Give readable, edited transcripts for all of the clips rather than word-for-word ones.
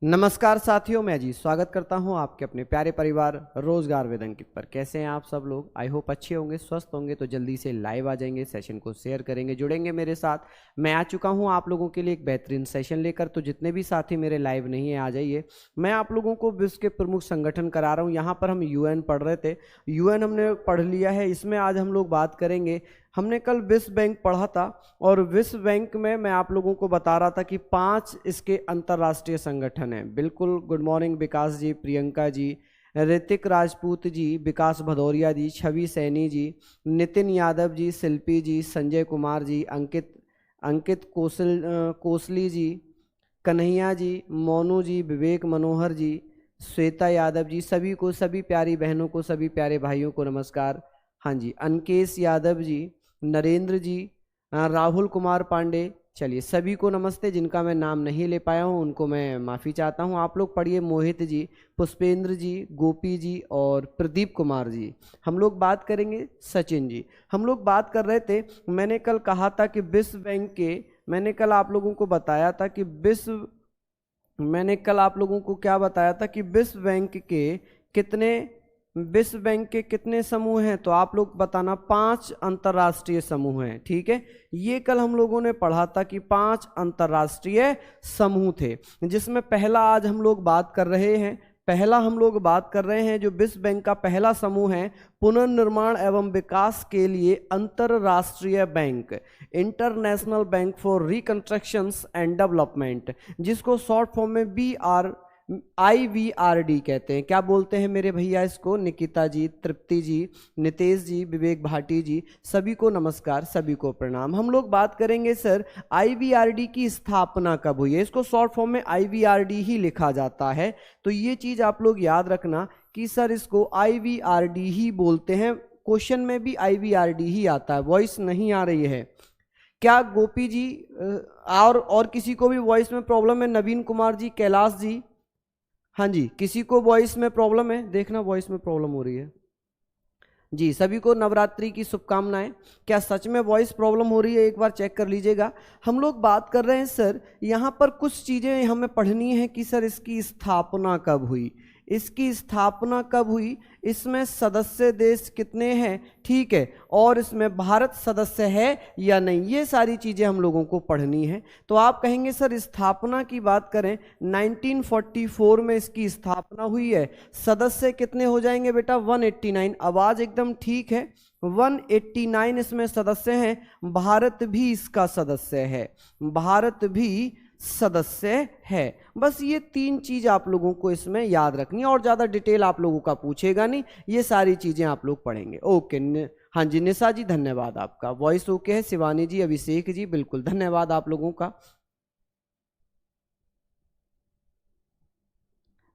नमस्कार साथियों, मैं जी स्वागत करता हूं आपके अपने प्यारे परिवार रोजगार विद अंकित पर। कैसे हैं आप सब लोग? आई होप अच्छे होंगे, स्वस्थ होंगे। तो जल्दी से लाइव आ जाएंगे, सेशन को शेयर करेंगे, जुड़ेंगे मेरे साथ। मैं आ चुका हूं आप लोगों के लिए एक बेहतरीन सेशन लेकर। तो जितने भी साथी मेरे लाइव नहीं है, आ जाइए। मैं आप लोगों को विश्व के प्रमुख संगठन करा रहा हूँ। यहाँ पर हम यूएन पढ़ रहे थे, यूएन हमने पढ़ लिया है। इसमें आज हम लोग बात करेंगे। हमने कल विश्व बैंक पढ़ा था और विश्व बैंक में मैं आप लोगों को बता रहा था कि 5 इसके अंतर्राष्ट्रीय संगठन हैं। बिल्कुल, गुड मॉर्निंग विकास जी, प्रियंका जी, ऋतिक राजपूत जी, विकास भदौरिया जी, छवि सैनी जी, नितिन यादव जी, शिल्पी जी, संजय कुमार जी, अंकित अंकित कोसली जी, कन्हैया जी, मोनू जी, विवेक मनोहर जी, श्वेता यादव जी। सभी को, सभी प्यारी बहनों को, सभी प्यारे भाइयों को नमस्कार। हाँ जी, अनकेश यादव जी, नरेंद्र जी, राहुल कुमार पांडे। चलिए, सभी को नमस्ते। जिनका मैं नाम नहीं ले पाया हूँ उनको मैं माफ़ी चाहता हूँ। आप लोग पढ़िए, मोहित जी, पुष्पेंद्र जी, गोपी जी और प्रदीप कुमार जी। हम लोग बात करेंगे सचिन जी। हम लोग बात कर रहे थे, मैंने कल कहा था कि विश्व बैंक के, मैंने कल आप लोगों को बताया था कि मैंने कल आप लोगों को क्या बताया था कि विश्व बैंक के कितने समूह हैं? तो आप लोग बताना, 5 अंतर्राष्ट्रीय समूह हैं। ठीक है, ये कल हम लोगों ने पढ़ा था कि 5 अंतर्राष्ट्रीय समूह थे, जिसमें पहला आज हम लोग बात कर रहे हैं। जो विश्व बैंक का पहला समूह है, पुनर्निर्माण एवं विकास के लिए अंतरराष्ट्रीय bank, international bank for reconstruction and development, जिसको शॉर्ट फॉर्म में IVRD कहते हैं। क्या बोलते हैं मेरे भैया इसको? निकिता जी, तृप्ति जी, नितेश जी, विवेक भाटी जी, सभी को नमस्कार, सभी को प्रणाम। हम लोग बात करेंगे सर, IVRD की स्थापना कब हुई है? इसको शॉर्ट फॉर्म में IVRD ही लिखा जाता है। तो ये चीज आप लोग याद रखना कि सर इसको IVRD ही बोलते हैं। क्वेश्चन में भी IVRD ही आता है। वॉइस नहीं आ रही है क्या गोपी जी? और किसी को भी वॉइस में प्रॉब्लम है? नवीन कुमार जी, कैलाश जी, हाँ जी, किसी को वॉइस में प्रॉब्लम है? देखना, वॉइस में प्रॉब्लम हो रही है जी। सभी को नवरात्रि की शुभकामनाएं। क्या सच में वॉइस प्रॉब्लम हो रही है? एक बार चेक कर लीजिएगा। हम लोग बात कर रहे हैं सर, यहाँ पर कुछ चीजें हमें पढ़नी है कि सर इसकी स्थापना कब हुई। इसमें सदस्य देश कितने हैं? ठीक है, और इसमें भारत सदस्य है या नहीं, ये सारी चीजें हम लोगों को पढ़नी है। तो आप कहेंगे सर स्थापना की बात करें, 1944 में इसकी स्थापना हुई है। सदस्य कितने हो जाएंगे बेटा? 189। आवाज एकदम ठीक है, 189 इसमें सदस्य हैं। भारत भी इसका सदस्य है। बस ये 3 चीज आप लोगों को इसमें याद रखनी है, और ज्यादा डिटेल आप लोगों का पूछेगा नहीं, ये सारी चीजें आप लोग पढ़ेंगे। ओके, हाँ जी, निशा जी धन्यवाद आपका, वॉइस ओके है। शिवानी जी, अभिषेक जी, बिल्कुल धन्यवाद आप लोगों का।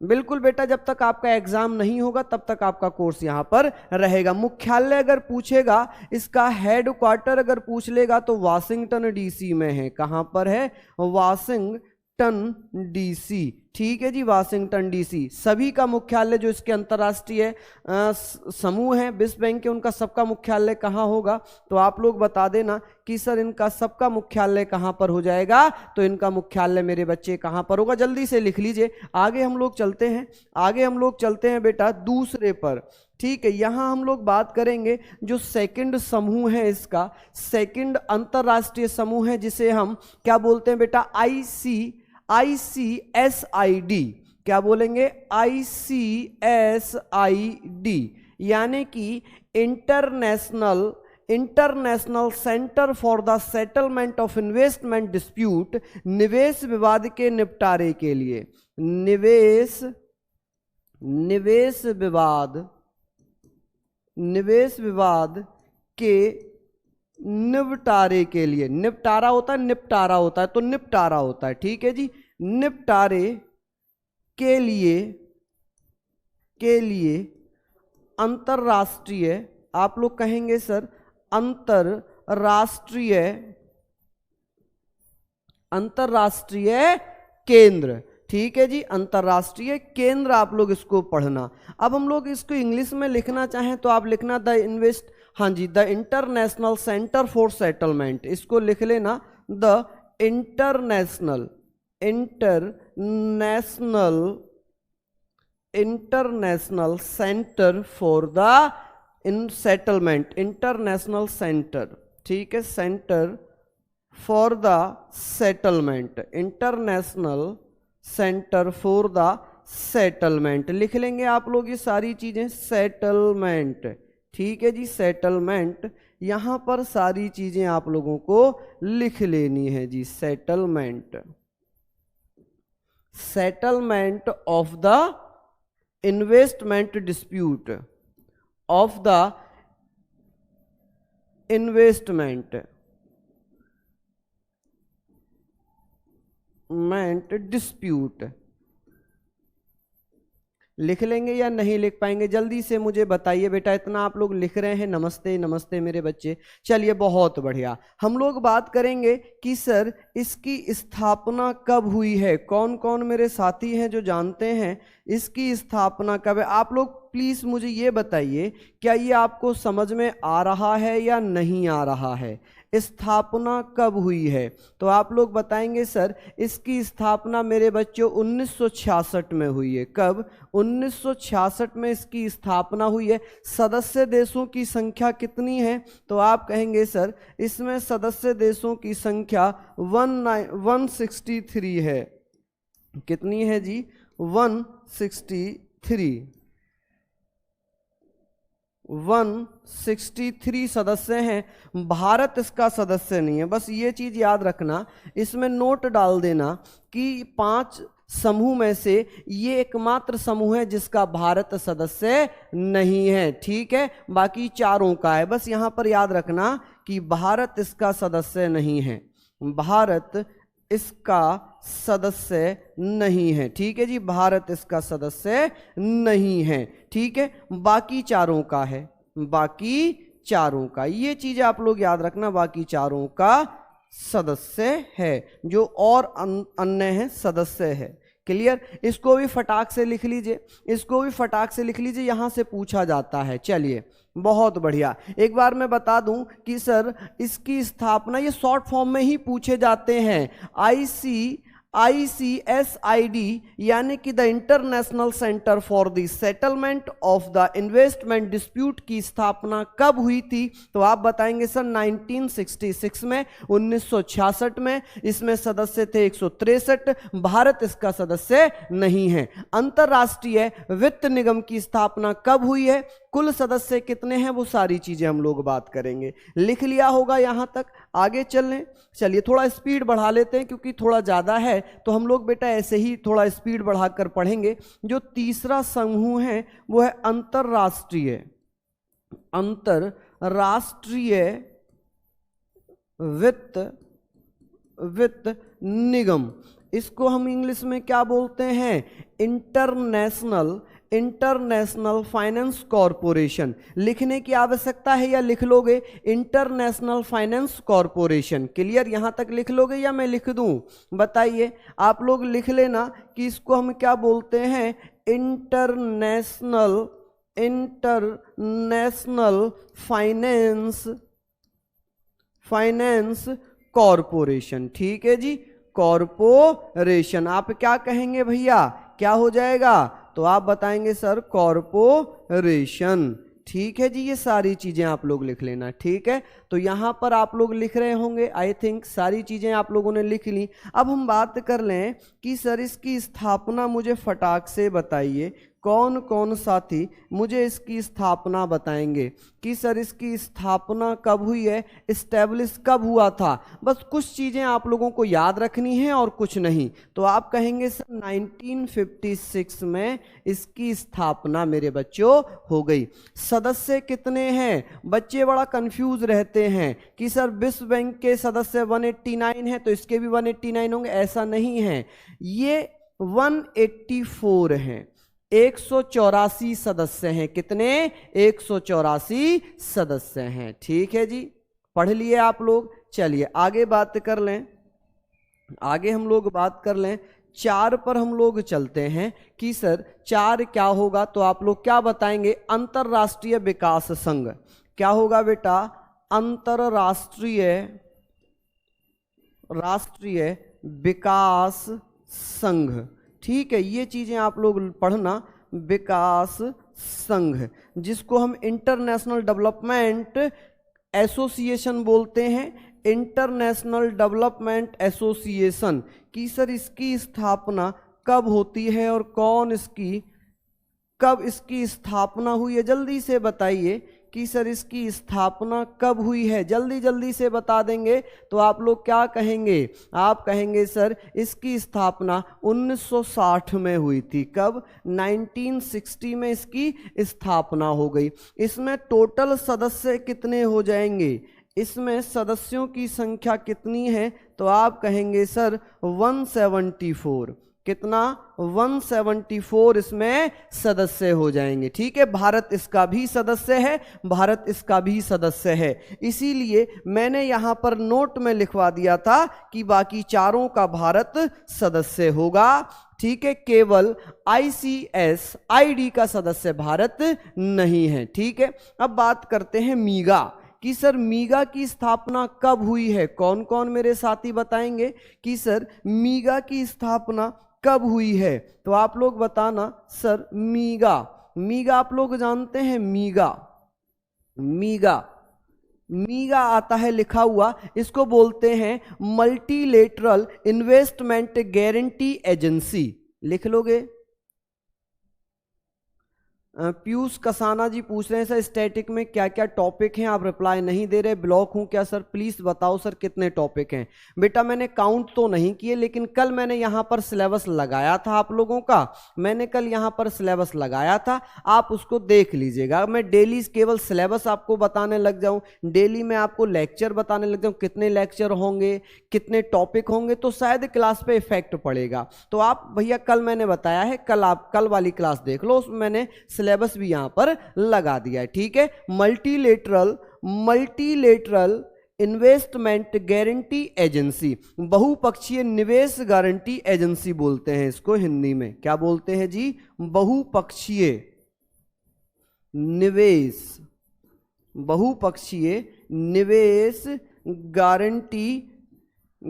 बिल्कुल बेटा, जब तक आपका एग्जाम नहीं होगा तब तक आपका कोर्स यहाँ पर रहेगा। मुख्यालय अगर पूछेगा, इसका हेड क्वार्टर अगर पूछ लेगा तो वाशिंगटन DC में है। कहां पर है? Washington DC। ठीक है जी, वाशिंगटन DC। सभी का मुख्यालय, जो इसके अंतर्राष्ट्रीय समूह हैं विश्व बैंक के, उनका सबका मुख्यालय कहाँ होगा? तो आप लोग बता देना कि सर इनका सबका मुख्यालय कहाँ पर हो जाएगा। तो इनका मुख्यालय मेरे बच्चे कहाँ पर होगा? जल्दी से लिख लीजिए। आगे हम लोग चलते हैं बेटा दूसरे पर। ठीक है, यहां हम लोग बात करेंगे जो सेकंड समूह है, इसका सेकंड अंतरराष्ट्रीय समूह है, जिसे हम क्या बोलते हैं बेटा? ICSID। क्या बोलेंगे? ICSID, यानी कि international centre for the settlement of investment dispute, निवेश विवाद के निपटारे के लिए, निवेश विवाद के निपटारे के लिए, निपटारा होता है, तो निपटारा होता है। ठीक है जी, निपटारे के लिए अंतरराष्ट्रीय, आप लोग कहेंगे सर अंतरराष्ट्रीय केंद्र। ठीक है जी, अंतरराष्ट्रीय केंद्र, आप लोग इसको पढ़ना। अब हम लोग इसको इंग्लिश में लिखना चाहें तो आप लिखना the international centre for settlement, इसको लिख लेना the international international centre for the in settlement, international centre, ठीक है, centre for the settlement, international centre for the settlement. लिख लेंगे आप लोग ये सारी चीजें, सेटलमेंट, ठीक है जी, सेटलमेंट, यहां पर सारी चीजें आप लोगों को लिख लेनी है जी, settlement, settlement of the investment dispute, of the investment dispute. लिख लेंगे या नहीं लिख पाएंगे, जल्दी से मुझे बताइए बेटा, इतना आप लोग लिख रहे हैं, नमस्ते नमस्ते मेरे बच्चे। चलिए बहुत बढ़िया, हम लोग बात करेंगे कि सर इसकी स्थापना कब हुई है। कौन कौन मेरे साथी हैं जो जानते हैं इसकी स्थापना कब है? आप लोग प्लीज मुझे ये बताइए, क्या ये आपको समझ में आ रहा है या नहीं आ रहा है? स्थापना कब हुई है? तो आप लोग बताएंगे सर इसकी स्थापना मेरे बच्चों 1966 में हुई है। कब? 1966 में इसकी स्थापना हुई है। सदस्य देशों की संख्या कितनी है? तो आप कहेंगे सर इसमें सदस्य देशों की संख्या 163 है। कितनी है जी? 163 सदस्य हैं। भारत इसका सदस्य नहीं है, बस ये चीज याद रखना, इसमें नोट डाल देना कि 5 समूह में से ये एकमात्र समूह है जिसका भारत सदस्य नहीं है, ठीक है, बाकी चारों का है। बस यहां पर याद रखना कि भारत इसका सदस्य नहीं है, भारत इसका सदस्य नहीं है, ठीक है जी, भारत इसका सदस्य नहीं है, ठीक है, बाकी चारों का है, बाकी चारों का, ये चीज आप लोग याद रखना, बाकी चारों का सदस्य है, जो और अन्य है सदस्य है। क्लियर? इसको भी फटाक से लिख लीजिए, इसको भी फटाक से लिख लीजिए, यहां से पूछा जाता है। चलिए बहुत बढ़िया, एक बार मैं बता दूं कि सर इसकी स्थापना, ये शॉर्ट फॉर्म में ही पूछे जाते हैं, ICSID यानी कि the international centre for the settlement of the investment dispute की स्थापना कब हुई थी? तो आप बताएंगे सर 1966 में, 1966 में। इसमें सदस्य थे 163, भारत इसका सदस्य नहीं है। अंतरराष्ट्रीय वित्त निगम की स्थापना कब हुई है? कुल सदस्य कितने हैं, वो सारी चीजें हम लोग बात करेंगे। लिख लिया होगा यहां तक, आगे चलें। चलिए थोड़ा स्पीड बढ़ा लेते हैं क्योंकि थोड़ा ज्यादा है, तो हम लोग बेटा ऐसे ही थोड़ा स्पीड बढ़ाकर पढ़ेंगे। जो तीसरा समूह है वो है अंतरराष्ट्रीय वित्त निगम। इसको हम इंग्लिश में क्या बोलते हैं? International finance corporation. लिखने की आवश्यकता है या लिख लोगे? International finance corporation. क्लियर? यहां तक लिख लोगे या मैं लिख दूं? बताइए, आप लोग लिख लेना कि इसको हम क्या बोलते हैं? इंटरनेशनल फाइनेंस कॉरपोरेशन, ठीक है जी, कॉरपोरेशन। आप क्या कहेंगे भैया, क्या हो जाएगा? तो आप बताएंगे सर कॉरपोरेशन, ठीक है जी। ये सारी चीजें आप लोग लिख लेना, ठीक है। तो यहां पर आप लोग लिख रहे होंगे, आई थिंक सारी चीजें आप लोगों ने लिख ली। अब हम बात कर लें कि सर इसकी स्थापना मुझे फटाक से बताइए, कौन कौन साथी मुझे इसकी स्थापना बताएंगे कि सर इसकी स्थापना कब हुई है, इस्टेब्लिश कब हुआ था। बस कुछ चीजें आप लोगों को याद रखनी है और कुछ नहीं। तो आप कहेंगे सर 1956 में इसकी स्थापना मेरे बच्चों हो गई। सदस्य कितने हैं? बच्चे बड़ा कंफ्यूज रहते हैं कि सर विश्व बैंक के सदस्य 189 हैं तो इसके भी 189 होंगे, ऐसा नहीं है। ये 184 हैं, 184 सदस्य हैं। कितने? 184 सदस्य हैं, ठीक है जी, पढ़ लिए आप लोग। चलिए आगे बात कर लें, आगे हम लोग बात कर लें 4 पर हम लोग चलते हैं कि सर 4 क्या होगा। तो आप लोग क्या बताएंगे? अंतरराष्ट्रीय विकास संघ। क्या होगा बेटा? अंतरराष्ट्रीय विकास संघ। ठीक है, ये चीजें आप लोग पढ़ना, विकास संघ, जिसको हम इंटरनेशनल डेवलपमेंट एसोसिएशन बोलते हैं, इंटरनेशनल डेवलपमेंट एसोसिएशन की सर इसकी स्थापना कब होती है और कब इसकी स्थापना हुई है, जल्दी से बताइए कि सर इसकी स्थापना कब हुई है, जल्दी जल्दी से बता देंगे तो आप लोग क्या कहेंगे, आप कहेंगे सर इसकी स्थापना 1960 में हुई थी। कब? 1960 में इसकी स्थापना हो गई। इसमें टोटल सदस्य कितने हो जाएंगे, इसमें सदस्यों की संख्या कितनी है, तो आप कहेंगे सर 174। कितना? 174 इसमें सदस्य हो जाएंगे। ठीक है, भारत इसका भी सदस्य है, भारत इसका भी सदस्य है। इसीलिए मैंने यहां पर नोट में लिखवा दिया था कि बाकी चारों का भारत सदस्य होगा। ठीक है, केवल ICSID का सदस्य भारत नहीं है। ठीक है, अब बात करते हैं मीगा कि सर मीगा की स्थापना कब हुई है। कौन कौन मेरे साथी बताएंगे कि सर मीगा की स्थापना कब हुई है, तो आप लोग बताना सर। मीगा आप लोग जानते हैं, मीगा आता है लिखा हुआ, इसको बोलते हैं मल्टीलेटरल इन्वेस्टमेंट गारंटी एजेंसी। लिख लोगे? पीयूष कसाना जी पूछ रहे हैं सर स्टैटिक में क्या क्या टॉपिक हैं, आप रिप्लाई नहीं दे रहे, ब्लॉक हूं क्या सर, प्लीज बताओ सर कितने टॉपिक हैं। बेटा मैंने काउंट तो नहीं किए, लेकिन कल मैंने यहां पर सिलेबस लगाया था आप लोगों का, मैंने कल यहां पर सिलेबस लगाया था, आप उसको देख लीजिएगा। मैं डेली केवल सिलेबस आपको बताने लग जाऊं, डेली मैं आपको लेक्चर बताने लग जाऊं, कितने लेक्चर होंगे, कितने टॉपिक होंगे, तो शायद क्लास पे इफेक्ट पड़ेगा। तो आप भैया कल मैंने बताया है, आप कल वाली क्लास देख लो, उसमें मैंने सिलेबस भी यहां पर लगा दिया है। ठीक है, मल्टीलेटरल इन्वेस्टमेंट गारंटी एजेंसी, बहुपक्षीय निवेश गारंटी एजेंसी बोलते हैं इसको हिंदी में। क्या बोलते हैं जी? बहुपक्षीय निवेश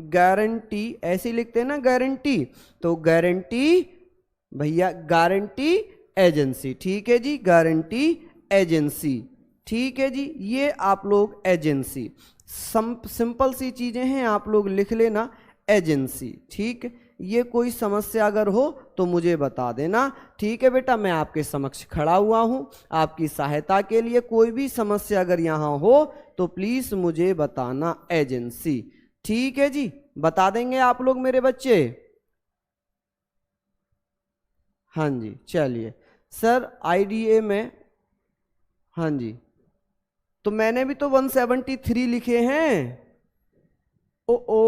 गारंटी ऐसे लिखते हैं ना, गारंटी, तो गारंटी भैया गारंटी एजेंसी। ठीक है जी, गारंटी एजेंसी। ठीक है जी, ये आप लोग एजेंसी, सिंपल सी चीजें हैं, आप लोग लिख लेना एजेंसी। ठीक, ये कोई समस्या अगर हो तो मुझे बता देना। ठीक है बेटा, मैं आपके समक्ष खड़ा हुआ हूं आपकी सहायता के लिए, कोई भी समस्या अगर यहां हो तो प्लीज मुझे बताना, एजेंसी। ठीक है जी, बता देंगे आप लोग मेरे बच्चे? हाँ जी, चलिए सर IDA में, हाँ जी, तो मैंने भी तो 173 लिखे हैं।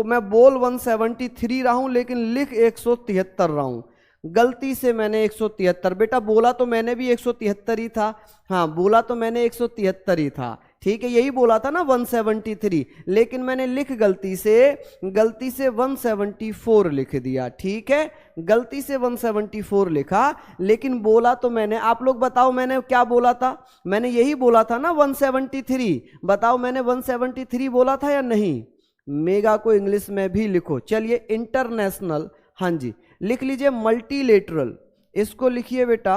मैं बोल 173 रहा हूं लेकिन लिख 173 रहा हूं, गलती से मैंने 173, बेटा बोला तो मैंने भी 173 ही था, हाँ बोला तो मैंने 173 ही था। ठीक है, यही बोला था ना 173, लेकिन मैंने लिख गलती से 174 लिख दिया। ठीक है, गलती से 174 लिखा, लेकिन बोला तो मैंने, आप लोग बताओ मैंने क्या बोला था? मैंने यही बोला था ना 173, बताओ मैंने 173 बोला था या नहीं? मेगा को इंग्लिश में भी लिखो। चलिए इंटरनेशनल, हाँ जी लिख लीजिए, मल्टीलेटरल, इसको लिखिए बेटा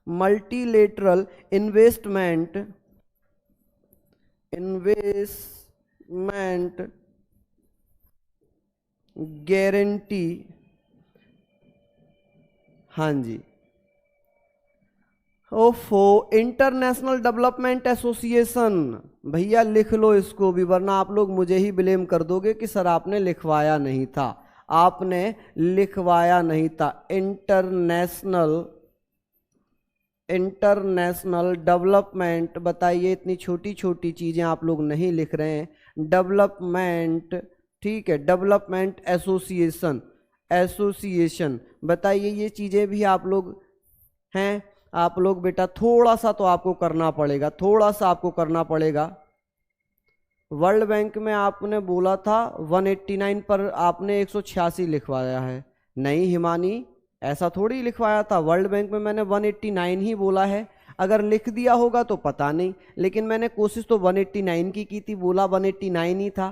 मल्टीलेटरल इन्वेस्टमेंट गारंटी, हाँ जी, ओफो इंटरनेशनल डेवलपमेंट एसोसिएशन, भैया लिख लो इसको भी, वरना आप लोग मुझे ही ब्लेम कर दोगे कि सर आपने लिखवाया नहीं था, आपने लिखवाया नहीं था। इंटरनेशनल डेवलपमेंट, बताइए इतनी छोटी छोटी चीजें आप लोग नहीं लिख रहे हैं, डेवलपमेंट। ठीक है, डेवलपमेंट एसोसिएशन, बताइए ये चीजें भी आप लोग हैं, आप लोग बेटा थोड़ा सा तो आपको करना पड़ेगा, थोड़ा सा आपको करना पड़ेगा। वर्ल्ड बैंक में आपने बोला था 189 पर आपने 186 लिखवाया है, नहीं हिमानी ऐसा थोड़ी लिखवाया था, वर्ल्ड बैंक में मैंने 189 ही बोला है। अगर लिख दिया होगा तो पता नहीं, लेकिन मैंने कोशिश तो 189 की थी, बोला 189 ही था।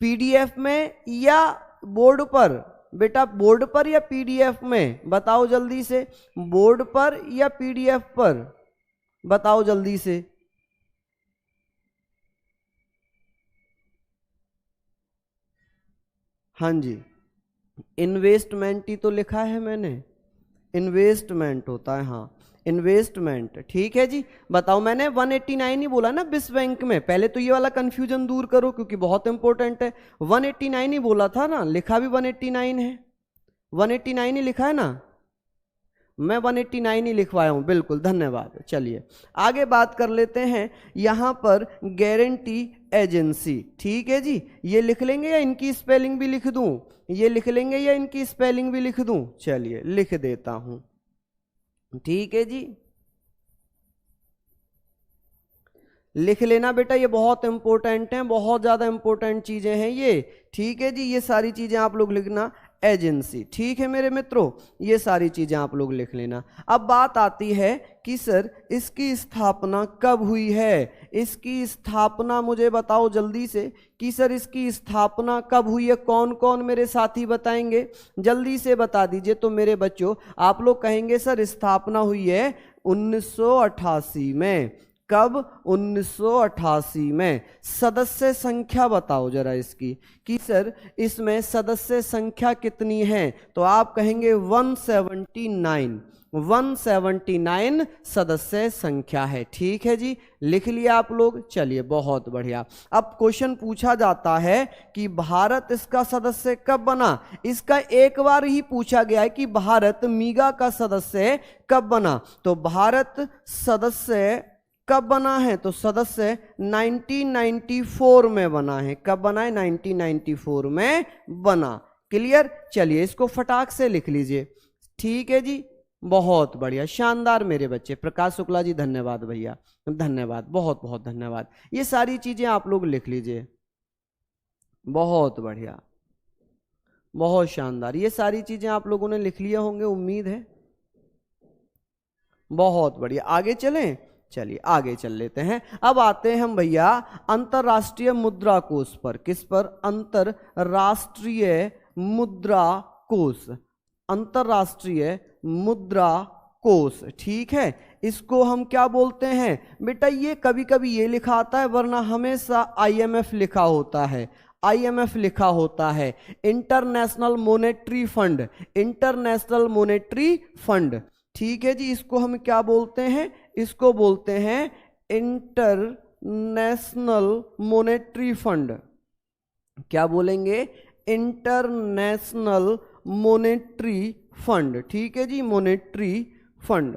पीडीएफ में या बोर्ड पर, बेटा बोर्ड पर या पीडीएफ में, बताओ जल्दी से, बोर्ड पर या पीडीएफ पर, बताओ जल्दी से। हाँ जी, इन्वेस्टमेंट ही तो लिखा है मैंने, इन्वेस्टमेंट होता है, हाँ इन्वेस्टमेंट, ठीक है जी। बताओ, मैंने 189 ही बोला ना विश्व बैंक में, पहले तो ये वाला कंफ्यूजन दूर करो क्योंकि बहुत इंपॉर्टेंट है। 189 ही बोला था ना, लिखा भी 189 है, 189 ही लिखा है ना, मैं 189 ही लिखवाया हूं, बिल्कुल, धन्यवाद। चलिए आगे बात कर लेते हैं। यहां पर गारंटी एजेंसी, ठीक है जी, ये लिख लेंगे या इनकी स्पेलिंग भी लिख दूं, ये लिख लेंगे या इनकी स्पेलिंग भी लिख दूं, चलिए लिख देता हूं, ठीक है जी, लिख लेना बेटा, ये बहुत इंपॉर्टेंट है, बहुत ज्यादा इंपॉर्टेंट चीजें हैं ये, ठीक है जी, ये सारी चीजें आप लोग लिखना, एजेंसी, ठीक है मेरे मित्रों, ये सारी चीजें आप लोग लिख लेना। अब बात आती है कि सर इसकी स्थापना कब हुई है, इसकी स्थापना मुझे बताओ जल्दी से कि सर इसकी स्थापना कब हुई है, कौन कौन मेरे साथी बताएंगे, जल्दी से बता दीजिए। तो मेरे बच्चों आप लोग कहेंगे सर स्थापना हुई है 1988 में, कब, 1988 में। सदस्य संख्या बताओ जरा इसकी कि सर इसमें सदस्य संख्या कितनी है, तो आप कहेंगे 179, 179 सदस्य संख्या है, ठीक है जी, लिख लिया आप लोग। चलिए बहुत बढ़िया। अब क्वेश्चन पूछा जाता है कि भारत इसका सदस्य कब बना, इसका एक बार ही पूछा गया है कि भारत मीगा का सदस्य कब बना, तो भारत सदस्य कब बना है, तो सदस्य 1994 में बना है, कब बना है, 1994 में बना, क्लियर। चलिए इसको फटाक से लिख लीजिए, ठीक है जी, बहुत बढ़िया, शानदार मेरे बच्चे। प्रकाश शुक्ला जी धन्यवाद भैया, धन्यवाद, बहुत बहुत धन्यवाद। ये सारी चीजें आप लोग लिख लीजिए, बहुत बढ़िया, बहुत शानदार, ये सारी चीजें आप लोगों ने लिख लिया होंगे उम्मीद है, बहुत बढ़िया। आगे चलें, चलिए आगे चल लेते हैं। अब आते हैं हम भैया अंतरराष्ट्रीय मुद्रा कोष पर, किस पर, अंतरराष्ट्रीय मुद्रा कोष, अंतरराष्ट्रीय मुद्रा कोष, ठीक है। इसको हम क्या बोलते हैं बेटा, ये कभी कभी ये लिखा आता है वरना हमेशा आईएमएफ लिखा होता है, आईएमएफ लिखा होता है, international monetary fund, international monetary fund, ठीक है जी। इसको हम क्या बोलते हैं, इसको बोलते हैं इंटरनेशनल मॉनेटरी फंड, क्या बोलेंगे, इंटरनेशनल मॉनेटरी फंड, ठीक है जी, मॉनेटरी फंड,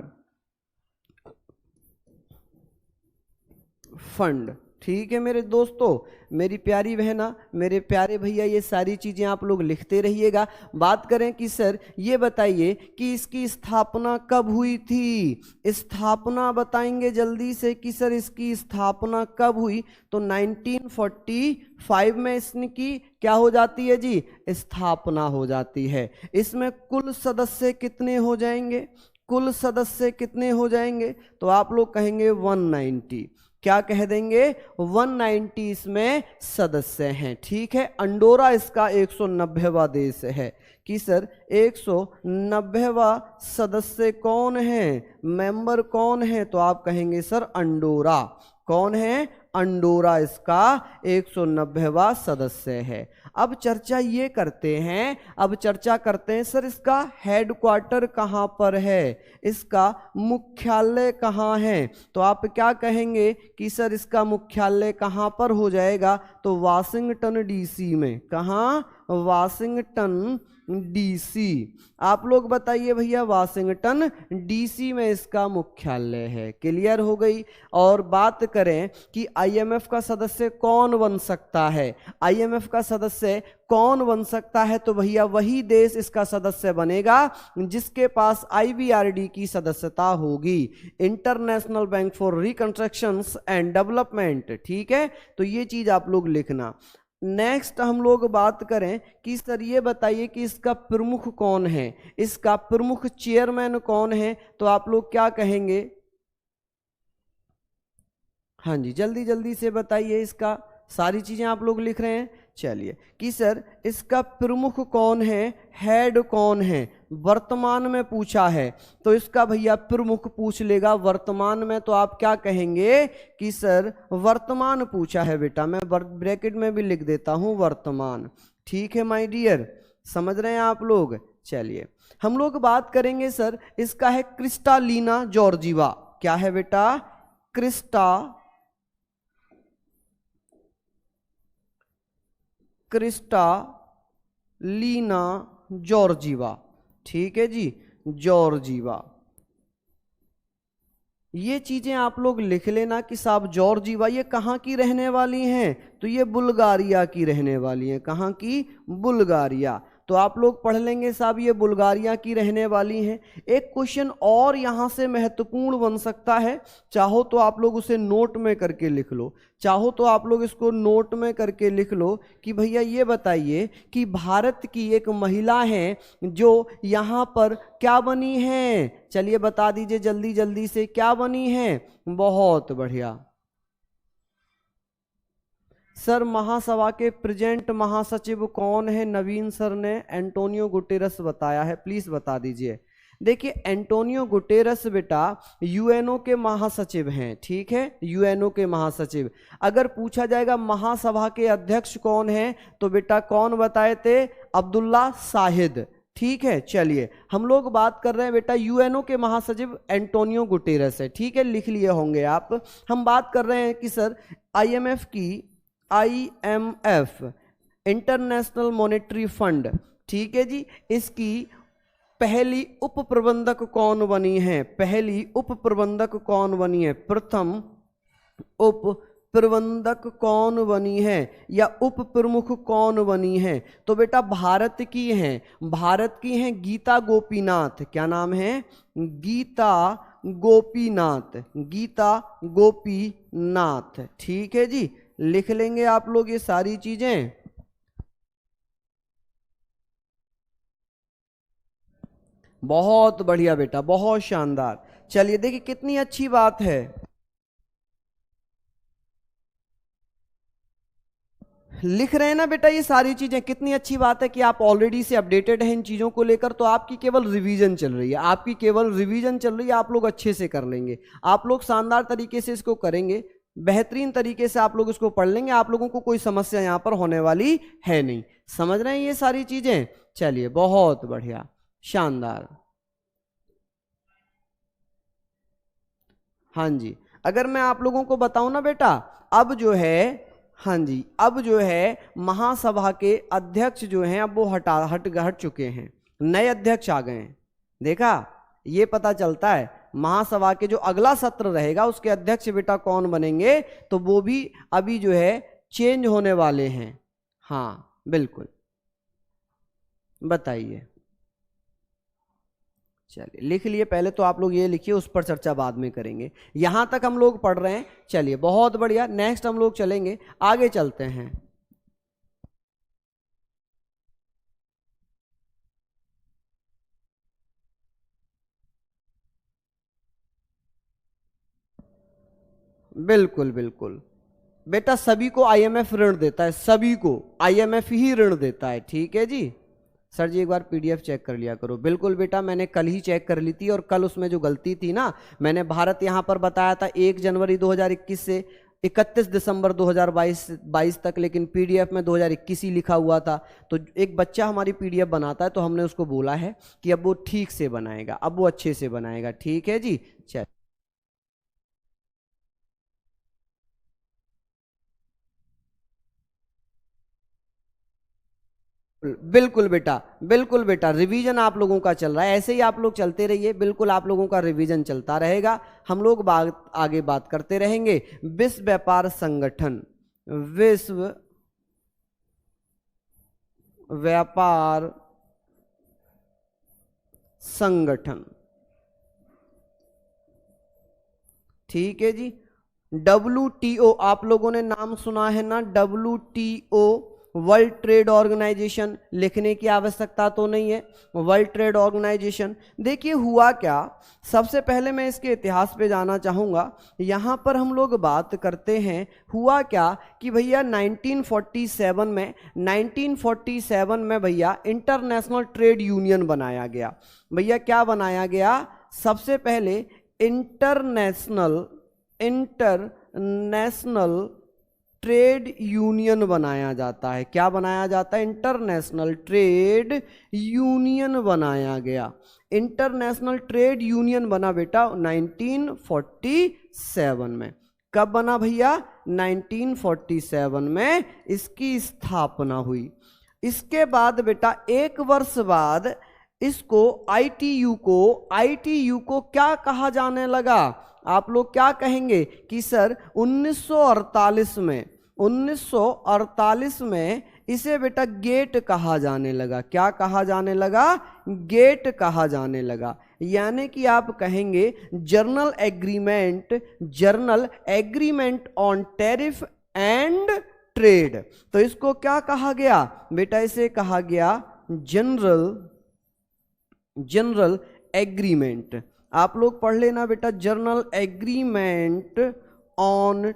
फंड, ठीक है मेरे दोस्तों, मेरी प्यारी बहना, मेरे प्यारे भैया, ये सारी चीजें आप लोग लिखते रहिएगा। बात करें कि सर ये बताइए कि इसकी स्थापना कब हुई थी, स्थापना बताएंगे जल्दी से कि सर इसकी स्थापना कब हुई, तो 1945 में इसकी क्या हो जाती है जी, स्थापना हो जाती है। इसमें कुल सदस्य कितने हो जाएंगे, कुल सदस्य कितने हो जाएंगे, तो आप लोग कहेंगे 190, क्या कह देंगे, 190 इसमें सदस्य हैं, ठीक है। अंडोरा इसका 190वां देश है कि सर 190वां सदस्य कौन है, मेंबर कौन है, तो आप कहेंगे सर अंडोरा, कौन है, अंडोरा इसका 190वां सदस्य है। अब चर्चा ये करते हैं, अब चर्चा करते हैं सर इसका हेडक्वार्टर कहाँ पर है, इसका मुख्यालय कहाँ है, तो आप क्या कहेंगे कि सर इसका मुख्यालय कहाँ पर हो जाएगा, तो वाशिंगटन डीसी में, कहाँ, वाशिंगटन डीसी। आप लोग बताइए भैया, वाशिंगटन डीसी में इसका मुख्यालय है, क्लियर हो गई। और बात करें कि आईएमएफ का सदस्य कौन बन सकता है, आईएमएफ का सदस्य कौन बन सकता है, तो भैया वही देश इसका सदस्य बनेगा जिसके पास आईबीआरडी की सदस्यता होगी, international bank for reconstruction and development, ठीक है। तो ये चीज आप लोग लिखना। नेक्स्ट हम लोग बात करें कि सर ये बताइए कि इसका प्रमुख कौन है, इसका प्रमुख चेयरमैन कौन है, तो आप लोग क्या कहेंगे, हाँ जी, जल्दी जल्दी से बताइए इसका, सारी चीजें आप लोग लिख रहे हैं। चलिए कि सर इसका प्रमुख कौन है, हेड कौन है, वर्तमान में पूछा है तो इसका भैया प्रमुख पूछ लेगा वर्तमान में, तो आप क्या कहेंगे कि सर वर्तमान पूछा है बेटा, मैं ब्रैकेट में भी लिख देता हूं वर्तमान। ठीक है माय डियर, समझ रहे हैं आप लोग। चलिए हम लोग बात करेंगे सर, इसका है क्रिस्टालीना जॉर्जिवा। क्या है बेटा, क्रिस्टालीना जॉर्जिवा। ठीक है जी, जॉर्जिवा। ये चीजें आप लोग लिख लेना कि साहब जॉर्जिवा ये कहाँ की रहने वाली हैं, तो ये बुल्गारिया की रहने वाली हैं। कहाँ की, बुल्गारिया। तो आप लोग पढ़ लेंगे साहब ये बुल्गारिया की रहने वाली हैं। एक क्वेश्चन और यहाँ से महत्वपूर्ण बन सकता है, चाहो तो आप लोग उसे नोट में करके लिख लो, चाहो तो आप लोग इसको नोट में करके लिख लो कि भैया ये बताइए कि भारत की एक महिला है जो यहाँ पर क्या बनी है। चलिए बता दीजिए जल्दी जल्दी से, क्या बनी है। बहुत बढ़िया सर, महासभा के प्रेजेंट महासचिव कौन है, नवीन सर ने एंटोनियो गुटेरस बताया है, प्लीज बता दीजिए। देखिए एंटोनियो गुटेरस बेटा यूएनओ के महासचिव हैं। ठीक है, यूएनओ के महासचिव। अगर पूछा जाएगा महासभा के अध्यक्ष कौन है तो बेटा कौन बताए थे, अब्दुल्ला शाहिद। ठीक है, चलिए हम लोग बात कर रहे हैं बेटा यूएनओ के महासचिव एंटोनियो गुटेरस है। ठीक है, लिख लिए होंगे आप। हम बात कर रहे हैं कि सर आईएमएफ की, आईएमएफ इंटरनेशनल मॉनेटरी फंड, ठीक है जी, इसकी पहली उप प्रबंधक कौन बनी है, पहली उप प्रबंधक कौन बनी है, प्रथम उप प्रबंधक कौन बनी है या उप प्रमुख कौन बनी है, तो बेटा भारत की हैं, भारत की हैं गीता गोपीनाथ। क्या नाम है, गीता गोपीनाथ, गीता गोपीनाथ। ठीक है जी, लिख लेंगे आप लोग ये सारी चीजें। बहुत बढ़िया बेटा, बहुत शानदार। चलिए देखिए कितनी अच्छी बात है, लिख रहे हैं ना बेटा ये सारी चीजें। कितनी अच्छी बात है कि आप ऑलरेडी से अपडेटेड हैं इन चीजों को लेकर, तो आपकी केवल रिवीजन चल रही है, आपकी केवल रिवीजन चल रही है। आप लोग अच्छे से कर लेंगे, आप लोग शानदार तरीके से इसको करेंगे, बेहतरीन तरीके से आप लोग इसको पढ़ लेंगे। आप लोगों को कोई समस्या यहां पर होने वाली है नहीं। समझ रहे हैं ये सारी चीजें। चलिए बहुत बढ़िया, शानदार। हाँ जी, अगर मैं आप लोगों को बताऊं ना बेटा, अब जो है, हाँ जी, अब जो है महासभा के अध्यक्ष जो हैं अब वो हट चुके हैं, नए अध्यक्ष आ गए हैं। देखा, ये पता चलता है महासभा के जो अगला सत्र रहेगा उसके अध्यक्ष बेटा कौन बनेंगे, तो वो भी अभी जो है चेंज होने वाले हैं। हाँ बिल्कुल, बताइए। चलिए लिख लिए, पहले तो आप लोग ये लिखिए, उस पर चर्चा बाद में करेंगे। यहां तक हम लोग पढ़ रहे हैं, चलिए बहुत बढ़िया। नेक्स्ट हम लोग चलेंगे, आगे चलते हैं। बिल्कुल बिल्कुल बेटा, सभी को आईएमएफ ऋण देता है, सभी को आईएमएफ ही ऋण देता है। ठीक है जी। सर जी एक बार पीडीएफ चेक कर लिया करो। बिल्कुल बेटा, मैंने कल ही चेक कर ली थी, और कल उसमें जो गलती थी ना, मैंने भारत यहां पर बताया था 1 जनवरी 2021 से 31 दिसंबर 2022 तक, लेकिन पीडीएफ में 2021 ही लिखा हुआ था। तो एक बच्चा हमारी पीडीएफ बनाता है, तो हमने उसको बोला है कि अब वो ठीक से बनाएगा, अब वो अच्छे से बनाएगा। ठीक है जी। चल बिल्कुल बेटा, बिल्कुल बेटा, रिवीजन आप लोगों का चल रहा है, ऐसे ही आप लोग चलते रहिए, बिल्कुल आप लोगों का रिवीजन चलता रहेगा। हम लोग आगे बात करते रहेंगे। विश्व व्यापार संगठन, विश्व व्यापार संगठन, ठीक है जी। WTO आप लोगों ने नाम सुना है ना, WTO, वर्ल्ड ट्रेड ऑर्गेनाइजेशन, लिखने की आवश्यकता तो नहीं है, वर्ल्ड ट्रेड ऑर्गेनाइजेशन। देखिए हुआ क्या, सबसे पहले मैं इसके इतिहास पे जाना चाहूँगा। यहाँ पर हम लोग बात करते हैं हुआ क्या कि भैया 1947 में भैया इंटरनेशनल ट्रेड यूनियन बनाया गया। भैया क्या बनाया गया, सबसे पहले इंटरनेशनल ट्रेड यूनियन बनाया जाता है। क्या बनाया जाता है, इंटरनेशनल ट्रेड यूनियन बनाया गया। इंटरनेशनल ट्रेड यूनियन बना बेटा 1947 में। कब बना भैया, 1947 में इसकी स्थापना हुई। इसके बाद बेटा एक वर्ष बाद इसको आईटीयू को क्या कहा जाने लगा, आप लोग क्या कहेंगे कि सर 1948 में इसे बेटा गेट कहा जाने लगा। क्या कहा जाने लगा, गेट कहा जाने लगा। यानी कि आप कहेंगे journal agreement on tariff and trade. तो इसको क्या कहा गया बेटा, इसे कहा गया जनरल एग्रीमेंट। आप लोग पढ़ लेना बेटा, journal agreement on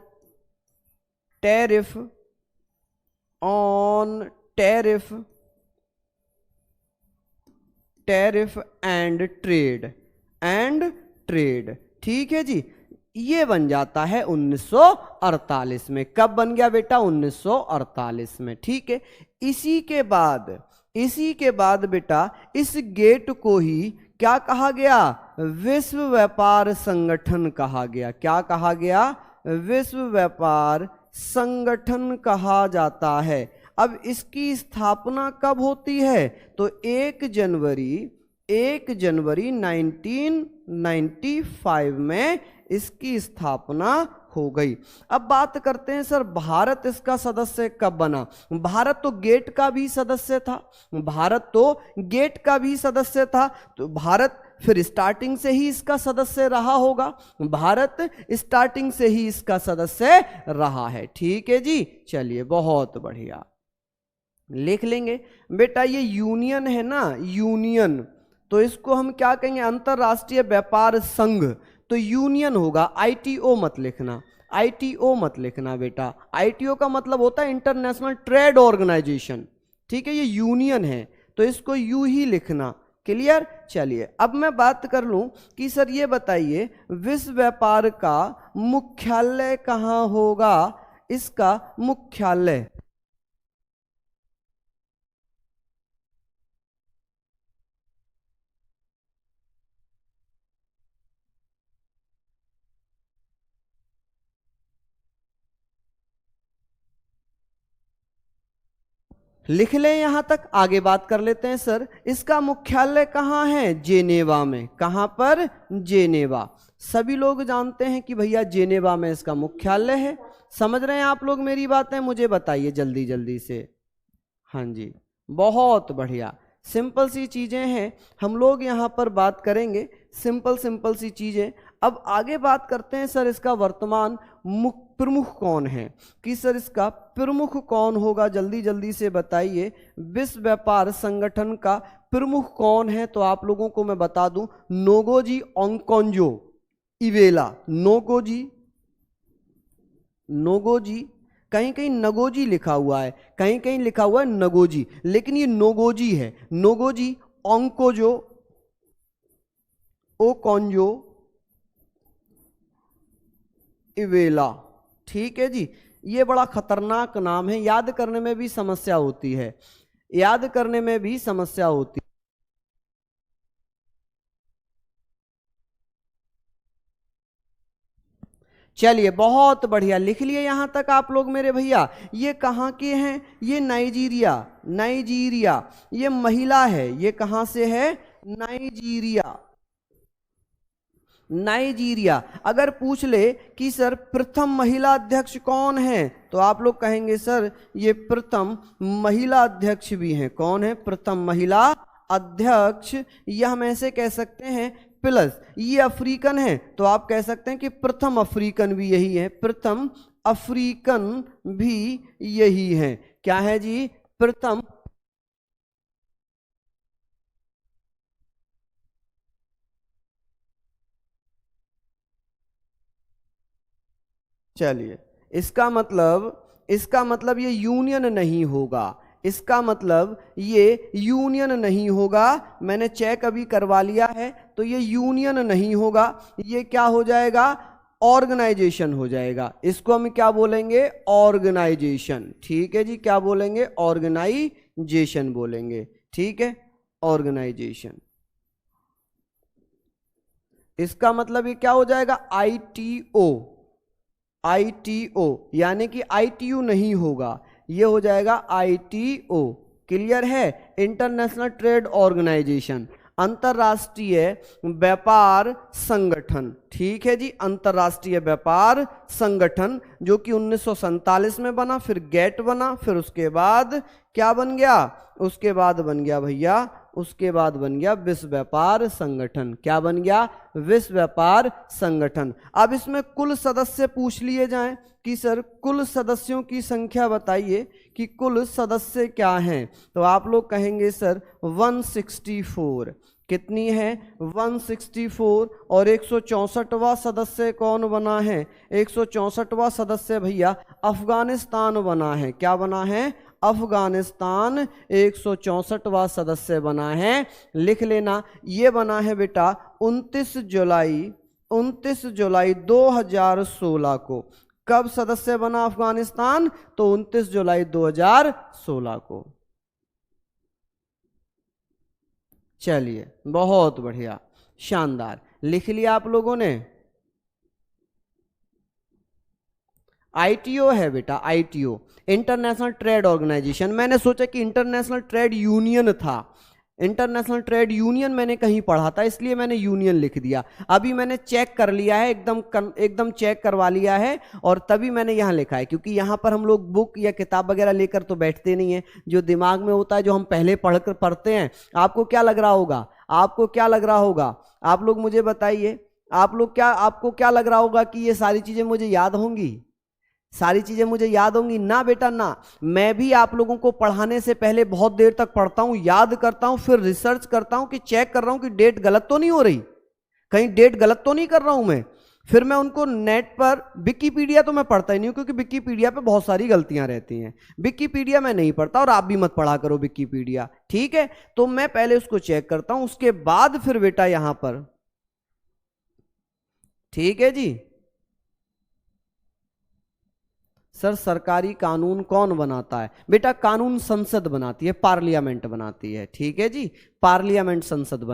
tariff and trade. ठीक है जी, ये बन जाता है 1948 में। कब बन गया बेटा, 1948 में। ठीक है, इसी के बाद बेटा इस गेट को ही क्या कहा गया, विश्व व्यापार संगठन कहा गया। क्या कहा गया, विश्व व्यापार संगठन कहा जाता है। अब इसकी स्थापना कब होती है, तो 1 जनवरी 1995 में इसकी स्थापना हो गई। अब बात करते हैं सर भारत इसका सदस्य कब बना। भारत तो गेट का भी सदस्य था, तो भारत फिर स्टार्टिंग से ही इसका सदस्य रहा होगा। भारत स्टार्टिंग से ही इसका सदस्य रहा है। ठीक है जी, चलिए बहुत बढ़िया, लिख लेंगे बेटा। ये यूनियन है ना, यूनियन, तो इसको हम क्या कहेंगे, अंतरराष्ट्रीय व्यापार संघ। तो यूनियन होगा, आईटीओ मत लिखना बेटा। आईटीओ का मतलब होता है इंटरनेशनल ट्रेड ऑर्गेनाइजेशन। ठीक है, ये यूनियन है तो इसको यू ही लिखना। क्लियर। चलिए अब मैं बात कर लूं कि सर ये बताइए विश्व व्यापार का मुख्यालय कहाँ होगा। इसका मुख्यालय लिख लें, यहां तक आगे बात कर लेते हैं। सर इसका मुख्यालय कहाँ है, जेनेवा में। कहां पर, जेनेवा। सभी लोग जानते हैं कि भैया जेनेवा में इसका मुख्यालय है। समझ रहे हैं आप लोग मेरी बातें, मुझे बताइए जल्दी जल्दी से। हाँ जी, बहुत बढ़िया, सिंपल सी चीजें हैं, हम लोग यहाँ पर बात करेंगे सिंपल सी चीजें। अब आगे बात करते हैं सर इसका वर्तमान प्रमुख कौन है, कि सर इसका प्रमुख कौन होगा, जल्दी जल्दी से बताइए। विश्व व्यापार संगठन का प्रमुख कौन है, तो आप लोगों को मैं बता दूं, नोगोजी ओंकोंजो इवेला। नोगोजी, कहीं कहीं नगोजी लिखा हुआ है, कहीं कहीं लिखा हुआ है नगोजी, लेकिन ये नोगोजी है। नोगोजी ओकोंजो इवेला। ठीक है जी, ये बड़ा खतरनाक नाम है, याद करने में भी समस्या होती है, चलिए बहुत बढ़िया, लिख लिए यहां तक आप लोग मेरे भैया। ये कहाँ के हैं, ये नाइजीरिया। ये महिला है, ये कहां से है, नाइजीरिया। अगर पूछ ले कि सर प्रथम महिला अध्यक्ष कौन है, तो आप लोग कहेंगे सर ये प्रथम महिला अध्यक्ष भी हैं। कौन है प्रथम महिला अध्यक्ष, यह हम ऐसे कह सकते हैं। प्लस ये अफ्रीकन है, तो आप कह सकते हैं कि प्रथम अफ्रीकन भी यही है, प्रथम अफ्रीकन भी यही है। क्या है जी? प्रथम चलिए, इसका मतलब ये यूनियन नहीं होगा, इसका मतलब ये यूनियन नहीं होगा। मैंने चेक अभी करवा लिया है, तो ये यूनियन नहीं होगा, ये क्या हो जाएगा? ऑर्गेनाइजेशन हो जाएगा। इसको हम क्या बोलेंगे? ऑर्गेनाइजेशन। ठीक है जी, क्या बोलेंगे? ऑर्गेनाइजेशन बोलेंगे। ठीक है, ऑर्गेनाइजेशन। इसका मतलब ये क्या हो जाएगा? ITO, ITO, यानी कि ITU नहीं होगा, ये हो जाएगा ITO। क्लियर है? इंटरनेशनल ट्रेड ऑर्गेनाइजेशन, अंतरराष्ट्रीय व्यापार संगठन। ठीक है जी, अंतरराष्ट्रीय व्यापार संगठन, जो कि 1947 में बना, फिर गेट बना, फिर उसके बाद क्या बन गया? उसके बाद बन गया भैया, उसके बाद बन गया विश्व व्यापार संगठन। क्या बन गया? विश्व व्यापार संगठन। अब इसमें कुल सदस्य पूछ लिए जाएं कि सर कुल सदस्यों की संख्या बताइए कि कुल सदस्य क्या हैं, तो आप लोग कहेंगे सर 164। कितनी है? 164। और 164वां सदस्य कौन बना है? 164वां सदस्य भैया अफगानिस्तान बना है। क्या बना है? अफगानिस्तान 164वां सदस्य बना है। लिख लेना, ये बना है बेटा 29 जुलाई 2016 को। कब सदस्य बना अफगानिस्तान? तो 29 जुलाई 2016 को। चलिए, बहुत बढ़िया, शानदार। लिख लिया आप लोगों ने? ITO है बेटा, ITO, इंटरनेशनल ट्रेड ऑर्गेनाइजेशन। मैंने सोचा कि इंटरनेशनल ट्रेड यूनियन था, इंटरनेशनल ट्रेड यूनियन मैंने कहीं पढ़ा था, इसलिए मैंने यूनियन लिख दिया। अभी मैंने चेक कर लिया है, एकदम चेक करवा लिया है, और तभी मैंने यहाँ लिखा है, क्योंकि यहाँ पर हम लोग बुक या किताब वगैरह लेकर तो बैठते नहीं है। जो दिमाग में होता है, जो हम पहले पढ़ते हैं। आपको क्या लग रहा होगा? आपको क्या लग रहा होगा? आप लोग मुझे बताइए, आपको क्या लग रहा होगा कि ये सारी चीजें मुझे याद होंगी? सारी चीजें मुझे याद होंगी ना बेटा, ना। मैं भी आप लोगों को पढ़ाने से पहले बहुत देर तक पढ़ता हूं, याद करता हूं, फिर रिसर्च करता हूं कि चेक कर रहा हूं कि डेट गलत तो नहीं हो रही, कहीं डेट गलत तो नहीं कर रहा हूं मैं। फिर मैं उनको नेट पर, विकिपीडिया तो मैं पढ़ता ही नहीं हूं, क्योंकि विकिपीडिया पे बहुत सारी गलतियां रहती हैं। विकिपीडिया मैं नहीं पढ़ता, और आप भी मत पढ़ा करो विकिपीडिया, ठीक है? तो मैं पहले उसको चेक करता हूं, उसके बाद फिर बेटा यहां पर, ठीक है जी। सर सरकारी कानून कौन बनाता है? बेटा कानून संसद बनाती है, पार्लियामेंट बनाती है। ठीक है जी, पार्लियामेंट संसद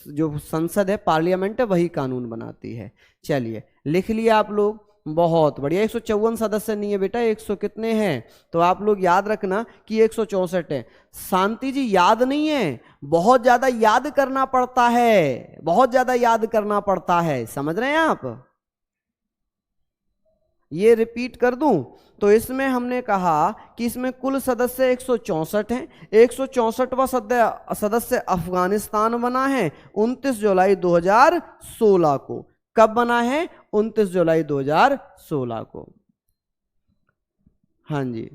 जो संसद है, पार्लियामेंट है, वही कानून बनाती है। चलिए, लिख लिया आप लोग? बहुत बढ़िया। 154 सदस्य नहीं है बेटा, 100 कितने हैं? तो आप लोग याद रखना कि 164 है। शांति जी, याद नहीं है, बहुत ज्यादा याद करना पड़ता है, बहुत ज्यादा याद करना पड़ता है, समझ रहे हैं आप? ये रिपीट कर दूं तो इसमें हमने कहा कि इसमें कुल सदस्य 164 हैं। 164वां सदस्य अफगानिस्तान बना है 29 जुलाई 2016 को। कब बना है? 29 जुलाई 2016 को। हाँ जी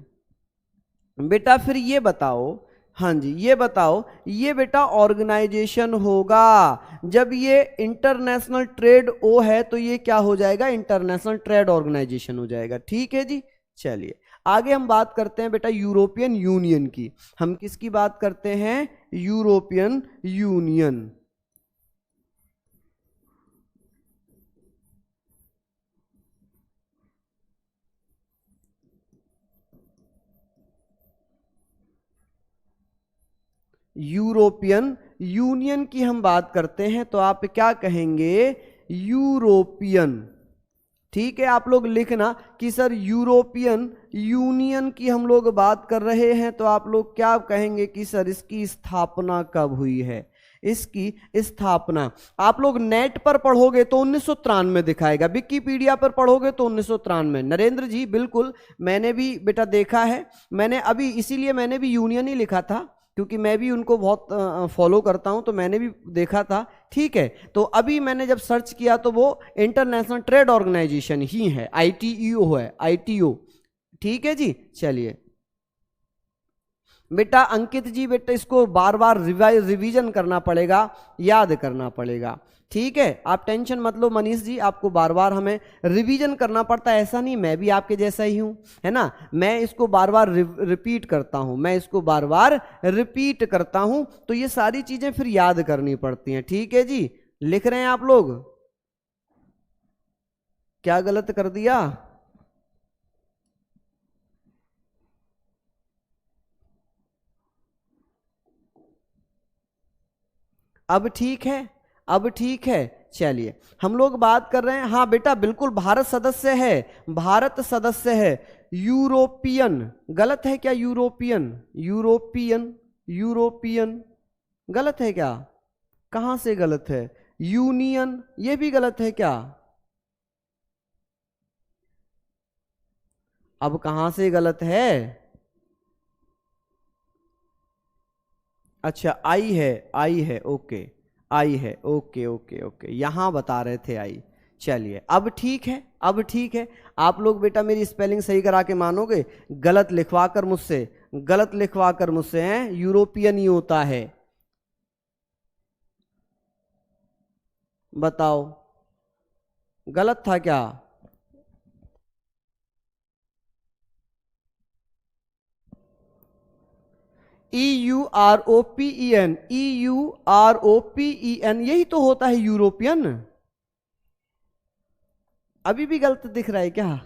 बेटा, फिर ये बताओ, हाँ जी ये बताओ, ये बेटा ऑर्गेनाइजेशन होगा। जब ये इंटरनेशनल ट्रेड ओ है तो ये क्या हो जाएगा? इंटरनेशनल ट्रेड ऑर्गेनाइजेशन हो जाएगा। ठीक है जी, चलिए आगे हम बात करते हैं बेटा यूरोपियन यूनियन की। हम किसकी बात करते हैं? European union. यूरोपियन यूनियन की हम बात करते हैं तो आप क्या कहेंगे? यूरोपियन। ठीक है, आप लोग लिखना कि सर यूरोपियन यूनियन की हम लोग बात कर रहे हैं, तो आप लोग क्या कहेंगे कि सर इसकी स्थापना कब हुई है? इसकी स्थापना आप लोग नेट पर पढ़ोगे तो 1993 दिखाएगा, विकिपीडिया पर पढ़ोगे तो 1993। नरेंद्र जी बिल्कुल, मैंने भी बेटा देखा है, मैंने अभी इसीलिए मैंने भी यूनियन ही लिखा था, क्योंकि मैं भी उनको बहुत फॉलो करता हूं, तो मैंने भी देखा था। ठीक है, तो अभी मैंने जब सर्च किया तो वो इंटरनेशनल ट्रेड ऑर्गेनाइजेशन ही है, ITO है, ITO। ठीक है जी, चलिए बेटा अंकित जी, बेटा इसको बार बार रिवीजन करना पड़ेगा, याद करना पड़ेगा। ठीक है, आप टेंशन मत लो मनीष जी, आपको बार बार हमें रिवीजन करना पड़ता है, ऐसा नहीं, मैं भी आपके जैसा ही हूं, है ना। मैं इसको बार बार रिपीट करता हूं, मैं इसको बार बार रिपीट करता हूं, तो ये सारी चीजें फिर याद करनी पड़ती हैं। ठीक है जी, लिख रहे हैं आप लोग? क्या गलत कर दिया? अब ठीक है, अब ठीक है। चलिए हम लोग बात कर रहे हैं, हाँ बेटा बिल्कुल भारत सदस्य है, भारत सदस्य है। यूरोपियन गलत है क्या? यूरोपियन, यूरोपियन, यूरोपियन गलत है क्या? कहां से गलत है? यूनियन, ये भी गलत है क्या? अब कहां से गलत है? अच्छा आई है, आई है, ओके, आई है, ओके ओके ओके, यहां बता रहे थे आई। चलिए अब ठीक है, अब ठीक है। आप लोग बेटा मेरी स्पेलिंग सही करा के मानोगे? गलत लिखवा कर मुझसे, गलत लिखवा कर मुझसे हैं, यूरोपियन ही होता है। बताओ गलत था क्या? EUROPEN, EUROPEN, यही तो होता है यूरोपियन। अभी भी गलत दिख रहा है क्या?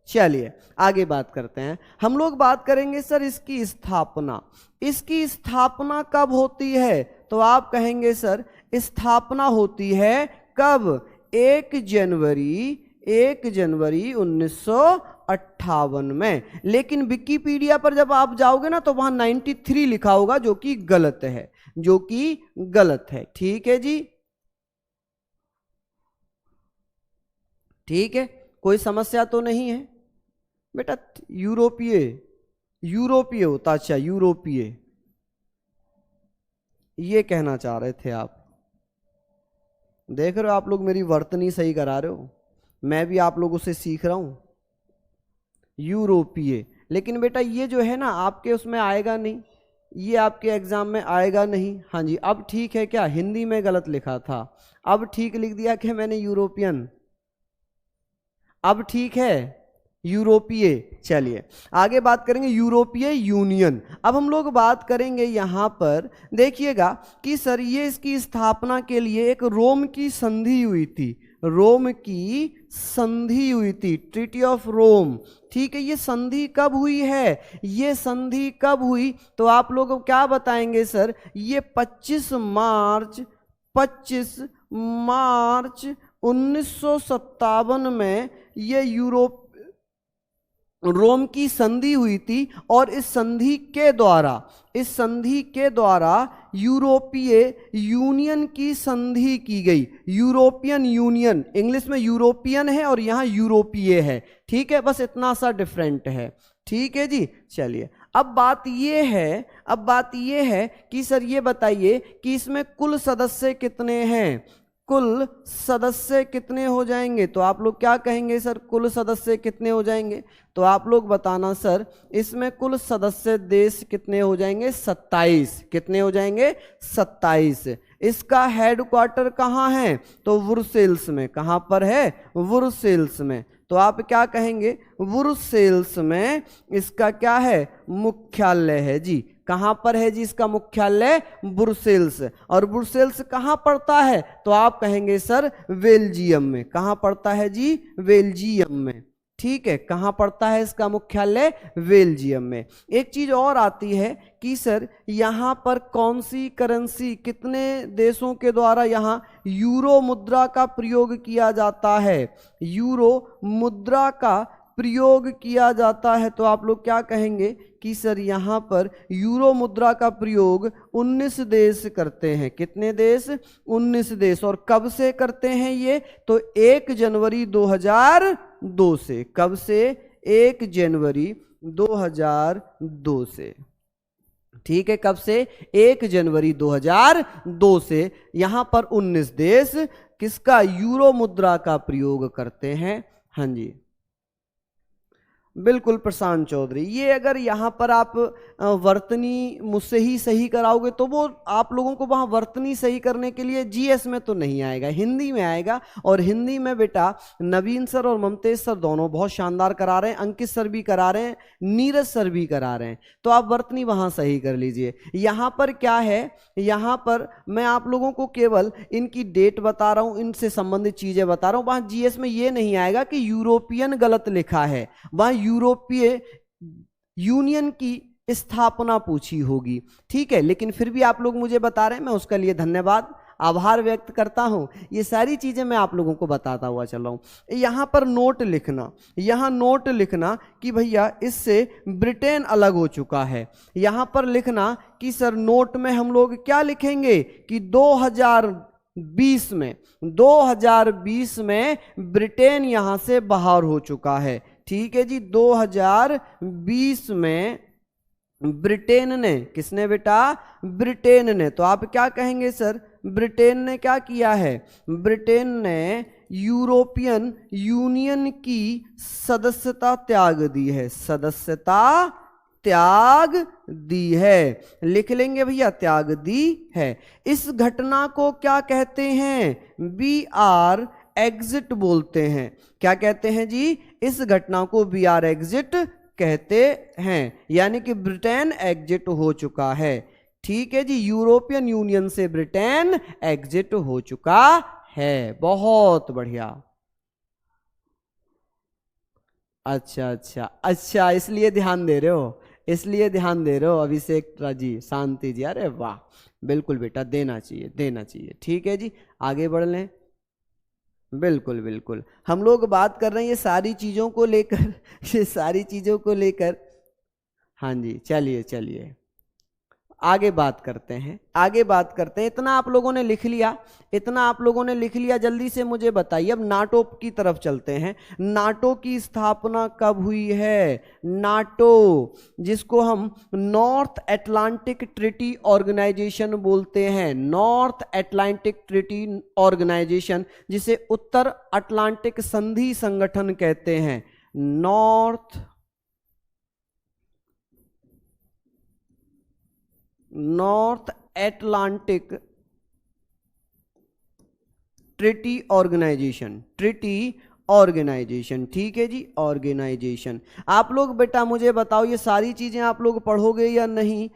चलिए आगे बात करते हैं। हम लोग बात करेंगे सर इसकी स्थापना, इसकी स्थापना कब होती है? तो आप कहेंगे सर स्थापना होती है कब? 1 जनवरी, 1 जनवरी 1958 में। लेकिन विकिपीडिया पर जब आप जाओगे ना तो वहां 93 लिखा होगा, जो कि गलत है, जो कि गलत है। ठीक है जी, ठीक है, कोई समस्या तो नहीं है बेटा। यूरोपीय, यूरोपीय होता, अच्छा यूरोपीय ये कहना चाह रहे थे आप। देख रहे हो आप लोग मेरी वर्तनी सही करा रहे हो, मैं भी आप लोगों से सीख रहा हूं। यूरोपीय, लेकिन बेटा ये जो है ना आपके उसमें आएगा नहीं, ये आपके एग्जाम में आएगा नहीं। हाँ जी, अब ठीक है क्या? हिंदी में गलत लिखा था, अब ठीक लिख दिया क्या मैंने? यूरोपियन, अब ठीक है, यूरोपीय। चलिए आगे बात करेंगे यूरोपीय यूनियन। अब हम लोग बात करेंगे यहां पर, देखिएगा कि सर ये इसकी स्थापना के लिए एक रोम की संधि हुई थी, रोम की संधि हुई थी, ट्रीटी ऑफ रोम। ठीक है, ये संधि कब हुई है? ये संधि कब हुई? तो आप लोग क्या बताएंगे सर? ये 25 मार्च, 25 मार्च 1957 में ये यूरोप रोम की संधि हुई थी, और इस संधि के द्वारा, इस संधि के द्वारा यूरोपीय यूनियन की संधि की गई। यूरोपियन यूनियन, इंग्लिश में यूरोपियन है और यहां यूरोपीय है। ठीक है, बस इतना सा डिफरेंट है। ठीक है जी, चलिए अब बात ये है, अब बात ये है कि सर ये बताइए कि इसमें कुल सदस्य कितने हैं? कुल सदस्य कितने हो जाएंगे? तो आप लोग क्या कहेंगे सर, कुल सदस्य कितने हो जाएंगे? तो आप लोग बताना सर, इसमें कुल सदस्य देश कितने हो जाएंगे? 27। कितने हो जाएंगे? 27। इसका हेडक्वार्टर कहाँ है? तो वुरसेल्स में। कहाँ पर है? वुरसेल्स में। तो आप क्या कहेंगे? वुरसेल्स में इसका क्या है? मुख्यालय है जी। कहां पर है जी इसका मुख्यालय? ब्रुसेल्स। और ब्रुसेल्स कहां पड़ता है? तो आप कहेंगे सर बेल्जियम में। कहां पड़ता है जी? बेल्जियम में। ठीक है, कहां पड़ता है इसका मुख्यालय? बेल्जियम में। एक चीज और आती है कि सर यहां पर कौन सी करेंसी, कितने देशों के द्वारा यहां यूरो मुद्रा का प्रयोग किया जाता है? यूरो मुद्रा का प्रयोग किया जाता है। तो आप लोग क्या कहेंगे कि सर यहां पर यूरो मुद्रा का प्रयोग 19 देश करते हैं। कितने देश? 19 देश। और कब से करते हैं ये? तो 1 जनवरी 2002 से। कब से? 1 जनवरी 2002 से। ठीक है, कब से? 1 जनवरी 2002 से। यहां पर 19 देश किसका? यूरो मुद्रा का प्रयोग करते हैं। हाँ जी, बिल्कुल प्रशांत चौधरी, ये अगर यहाँ पर आप वर्तनी मुझसे ही सही कराओगे तो वो आप लोगों को वहाँ वर्तनी सही करने के लिए जीएस में तो नहीं आएगा, हिंदी में आएगा। और हिंदी में बेटा नवीन सर और ममतेज सर दोनों बहुत शानदार करा रहे हैं, अंकित सर भी करा रहे हैं, नीरज सर भी करा रहे हैं, तो आप वर्तनी वहाँ सही कर लीजिए। यहाँ पर क्या है, यहाँ पर मैं आप लोगों को केवल इनकी डेट बता रहा हूँ, इनसे संबंधित चीज़ें बता रहा हूँ। वहाँ जीएस में ये नहीं आएगा कि यूरोपियन गलत लिखा है, वहाँ यूरोपीय यूनियन की स्थापना पूछी होगी। ठीक है, लेकिन फिर भी आप लोग मुझे बता रहे हैं, मैं उसके लिए धन्यवाद आभार व्यक्त करता हूं। ये सारी चीजें मैं आप लोगों को बताता हुआ चल रहा हूं। यहां पर नोट लिखना, यहां नोट लिखना कि भैया इससे ब्रिटेन अलग हो चुका है। यहां पर लिखना कि सर नोट में हम लोग क्या लिखेंगे कि 2020 में ब्रिटेन यहां से बाहर हो चुका है। ठीक है जी, 2020 में ब्रिटेन ने, किसने बेटा? ब्रिटेन ने। तो आप क्या कहेंगे सर? ब्रिटेन ने क्या किया है? ब्रिटेन ने यूरोपियन यूनियन की सदस्यता त्याग दी है, सदस्यता त्याग दी है। लिख लेंगे भैया, त्याग दी है। इस घटना को क्या कहते हैं? BR एग्जिट बोलते हैं। क्या कहते हैं जी? इस घटना को BR एग्जिट कहते हैं, यानी कि ब्रिटेन एग्जिट हो चुका है। ठीक है जी, यूरोपियन यूनियन से ब्रिटेन एग्जिट हो चुका है। बहुत बढ़िया। अच्छा, इसलिए ध्यान दे रहे हो, इसलिए ध्यान दे रहे हो अभिषेक जी, शांति जी, अरे वाह, बिल्कुल बेटा, देना चाहिए। ठीक है जी, आगे बढ़ लें। बिल्कुल बिल्कुल, हम लोग बात कर रहे हैं ये सारी चीज़ों को लेकर ये सारी चीज़ों को लेकर। हाँ जी, चलिए आगे बात करते हैं। इतना आप लोगों ने लिख लिया, जल्दी से मुझे बताइए। अब नाटो की तरफ चलते हैं। नाटो की स्थापना कब हुई है? नाटो, जिसको हम नॉर्थ अटलांटिक ट्रीटी ऑर्गेनाइजेशन बोलते हैं, नॉर्थ अटलांटिक ट्रीटी ऑर्गेनाइजेशन, जिसे उत्तर अटलांटिक संधि संगठन कहते हैं। North Atlantic Treaty Organisation. ठीक है जी, ऑर्गेनाइजेशन। आप लोग बेटा मुझे बताओ, ये सारी चीजें आप लोग पढ़ोगे या नहीं?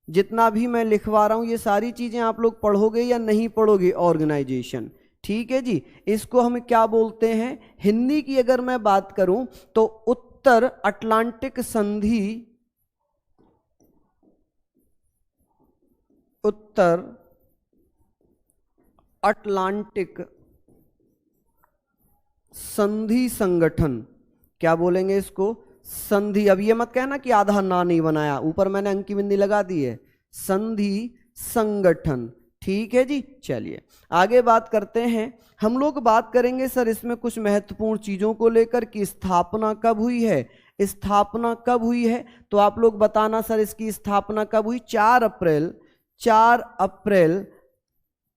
जितना भी मैं लिखवा रहा हूं ये सारी चीजें आप लोग पढ़ोगे या नहीं पढ़ोगे? ऑर्गेनाइजेशन। ठीक है जी, इसको हम क्या बोलते हैं? हिंदी की अगर मैं बात करूं तो उत्तर अटलांटिक संधि, उत्तर अटलांटिक संधि संगठन। क्या बोलेंगे इसको? संधि। अब ये मत कहना कि आधा ना नहीं बनाया, ऊपर मैंने अंकी बिंदी लगा दी है। संधि संगठन। ठीक है जी, चलिए आगे बात करते हैं। हम लोग बात करेंगे सर इसमें कुछ महत्वपूर्ण चीजों को लेकर कि स्थापना कब हुई है। स्थापना कब हुई है तो आप लोग बताना सर, इसकी स्थापना कब हुई? 4 अप्रैल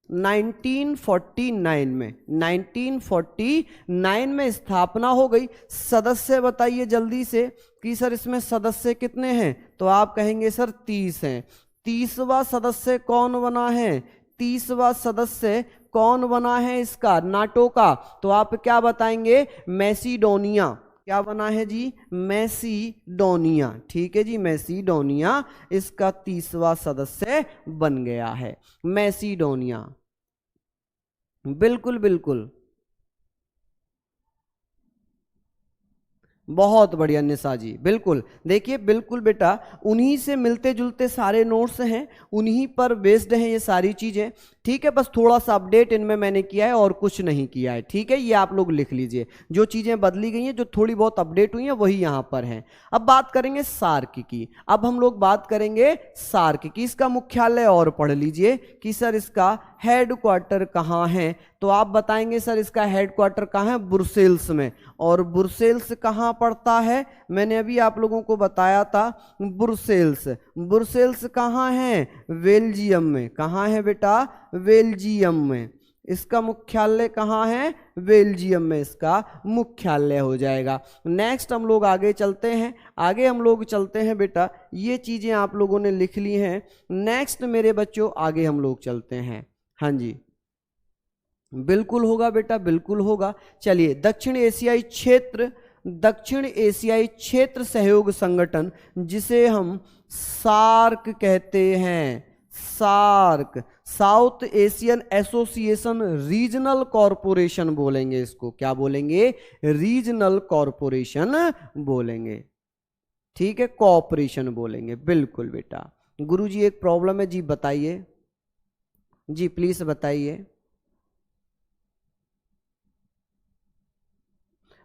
1949 में, 1949 में स्थापना हो गई। सदस्य बताइए जल्दी से कि सर इसमें सदस्य कितने हैं? तो आप कहेंगे सर 30 हैं। 30वां सदस्य कौन बना है? 30वां सदस्य कौन बना है इसका, नाटो का? तो आप क्या बताएंगे? मैसिडोनिया। क्या बना है जी? मैसिडोनिया। ठीक है जी, मैसिडोनिया इसका 30वां सदस्य बन गया है, मैसिडोनिया। बिल्कुल बिल्कुल, बहुत बढ़िया निशा जी, बिल्कुल। देखिए बिल्कुल बेटा, उन्हीं से मिलते जुलते सारे नोट्स हैं, उन्हीं पर बेस्ड हैं ये सारी चीजें। ठीक है, बस थोड़ा सा अपडेट इनमें मैंने किया है और कुछ नहीं किया है। ठीक है, ये आप लोग लिख लीजिए, जो चीजें बदली गई हैं, जो थोड़ी बहुत अपडेट हुई हैं, वही यहां पर है। अब बात करेंगे सार्क की। अब हम लोग बात करेंगे सार्क की। इसका मुख्यालय और पढ़ लीजिए कि सर इसका हेडक्वार्टर कहाँ है। तो आप बताएंगे सर इसका हेडक्वार्टर कहाँ है, ब्रुसेल्स में। और ब्रुसेल्स कहाँ पड़ता है, मैंने अभी आप लोगों को बताया था, ब्रुसेल्स। ब्रुसेल्स कहाँ है, बेल्जियम में। कहाँ है बेटा, बेल्जियम में। इसका मुख्यालय कहाँ है, बेल्जियम में इसका मुख्यालय हो जाएगा। नेक्स्ट हम लोग आगे चलते हैं, आगे हम लोग चलते हैं बेटा, ये चीजें आप लोगों ने लिख ली हैं। नेक्स्ट मेरे बच्चों आगे हम लोग चलते हैं। हाँ जी, बिल्कुल होगा बेटा, बिल्कुल होगा। चलिए, दक्षिण एशियाई क्षेत्र, दक्षिण एशियाई क्षेत्र सहयोग संगठन, जिसे हम सार्क कहते हैं, SAARC, South Asian Association Regional corporation बोलेंगे इसको। क्या बोलेंगे, रीजनल कॉरपोरेशन बोलेंगे। ठीक है, कॉपरेशन बोलेंगे। बिल्कुल बेटा। गुरुजी एक प्रॉब्लम है जी, बताइए जी, प्लीज बताइए।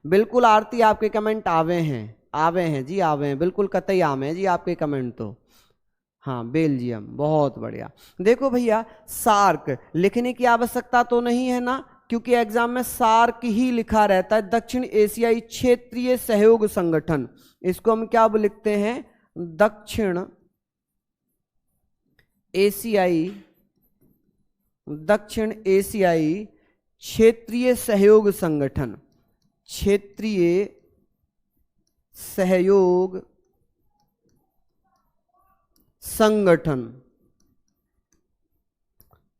बिल्कुल आरती, आपके कमेंट आवे हैं, आवे हैं जी, आवे हैं, बिल्कुल कतई आवे हैं जी आपके कमेंट तो। हाँ, बेल्जियम, बहुत बढ़िया। देखो भैया, सार्क लिखने की आवश्यकता तो नहीं है ना, क्योंकि एग्जाम में सार्क ही लिखा रहता है, दक्षिण एशियाई क्षेत्रीय सहयोग संगठन। इसको हम क्या लिखते हैं, दक्षिण एशियाई, दक्षिण एशियाई क्षेत्रीय सहयोग संगठन, क्षेत्रीय सहयोग संगठन।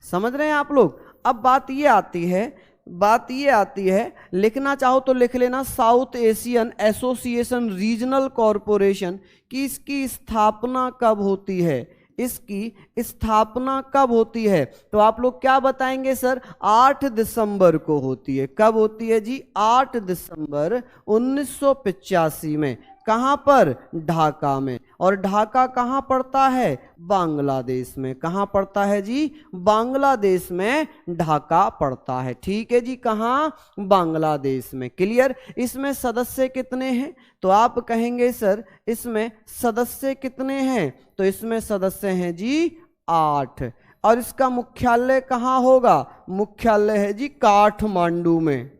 समझ रहे हैं आप लोग। अब बात ये आती है, बात ये आती है, लिखना चाहो तो लिख लेना south Asian Association Regional corporation, कि इसकी स्थापना कब होती है, इसकी स्थापना कब होती है। तो आप लोग क्या बताएंगे सर, 8 दिसंबर को होती है। कब होती है जी, 8 दिसंबर 1985 में। कहां पर, ढाका में। और ढाका कहां पड़ता है, बांग्लादेश में। कहां पड़ता है जी, बांग्लादेश में ढाका पड़ता है। ठीक है जी, कहां, बांग्लादेश में। क्लियर। इसमें सदस्य कितने हैं, तो आप कहेंगे सर इसमें सदस्य कितने हैं, तो इसमें सदस्य हैं जी 8। और इसका मुख्यालय कहां होगा, मुख्यालय है जी काठमांडू में,